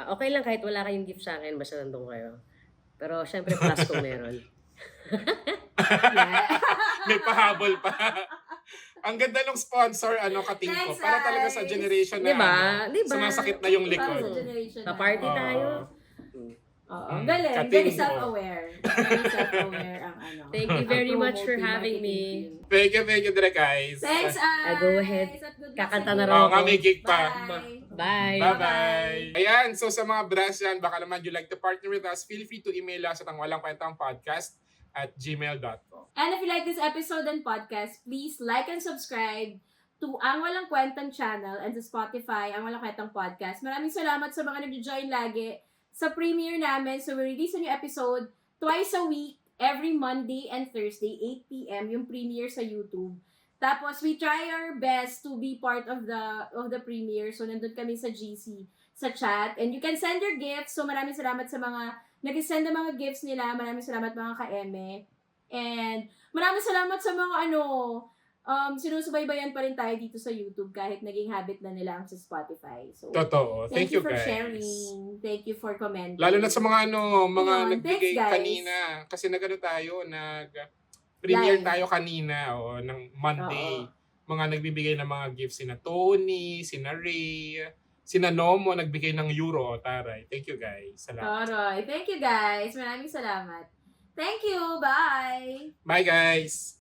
[SPEAKER 3] okay lang kahit wala kayong gift sa akin, basta nandun kayo. Pero syempre plus kung meron.
[SPEAKER 2] Yeah.
[SPEAKER 1] May pahabol pa. Ang ganda ng sponsor, Katingko.
[SPEAKER 2] Thanks,
[SPEAKER 1] Para talaga sa
[SPEAKER 2] guys.
[SPEAKER 1] generation na,
[SPEAKER 3] Diba? Diba?
[SPEAKER 1] sumasakit na yung
[SPEAKER 2] Para
[SPEAKER 1] likod.
[SPEAKER 2] sa generation na.
[SPEAKER 3] Pa-party
[SPEAKER 1] Oo.
[SPEAKER 3] tayo.
[SPEAKER 2] Oo.
[SPEAKER 1] Mm.
[SPEAKER 2] Galing.
[SPEAKER 1] Kating
[SPEAKER 2] Very
[SPEAKER 1] mo.
[SPEAKER 2] self-aware. Very self-aware ang
[SPEAKER 3] Thank you very
[SPEAKER 2] ang
[SPEAKER 3] much for
[SPEAKER 2] promoting
[SPEAKER 3] having me.
[SPEAKER 2] marketing team.
[SPEAKER 1] Thank you, Direk guys.
[SPEAKER 2] Thanks, Ice.
[SPEAKER 3] Go ahead.
[SPEAKER 2] At good luck
[SPEAKER 3] Kakanta
[SPEAKER 2] sa
[SPEAKER 3] na
[SPEAKER 2] inyo.
[SPEAKER 3] raw
[SPEAKER 1] Oo nga, may gig pa.
[SPEAKER 2] Bye.
[SPEAKER 3] Bye.
[SPEAKER 1] Bye-bye! Ayan, so sa mga brass yan, baka naman you like to partner with us, feel free to email us at ang walangkwentangpodcast@gmail.com.
[SPEAKER 2] And if you like this episode and podcast, please like and subscribe to Ang Walang Kwentang channel and sa Spotify, Ang Walang Kwentang Podcast. Maraming salamat sa mga nag-join lagi sa premiere namin. So we release a new episode twice a week, every Monday and Thursday, 8 p.m. yung premiere sa YouTube. Tapos we try our best to be part of the premiere. So nandun kami sa GC, sa chat. And you can send your gifts. So maraming salamat sa mga nag-send ng mga gifts nila. Maraming salamat mga ka-eme. And maraming salamat sa mga sinusubaybayan pa rin tayo dito sa YouTube kahit naging habit na nila ang sa Spotify. So,
[SPEAKER 1] Totoo. Thank you
[SPEAKER 2] for
[SPEAKER 1] guys.
[SPEAKER 2] sharing. Thank you for commenting.
[SPEAKER 1] Lalo na sa mga mga
[SPEAKER 2] Ayun,
[SPEAKER 1] nagbigay
[SPEAKER 2] thanks, guys.
[SPEAKER 1] kanina. Kasi premiere
[SPEAKER 2] Live.
[SPEAKER 1] tayo kanina ng Monday.
[SPEAKER 2] Oo.
[SPEAKER 1] Mga nagbibigay ng mga gifts sina Tony, sina Ray, sina Nomo nagbigay ng euro. Taray. Thank you guys. Salamat.
[SPEAKER 2] Toroy. Thank you guys. Maraming salamat. Thank you. Bye.
[SPEAKER 1] Bye guys.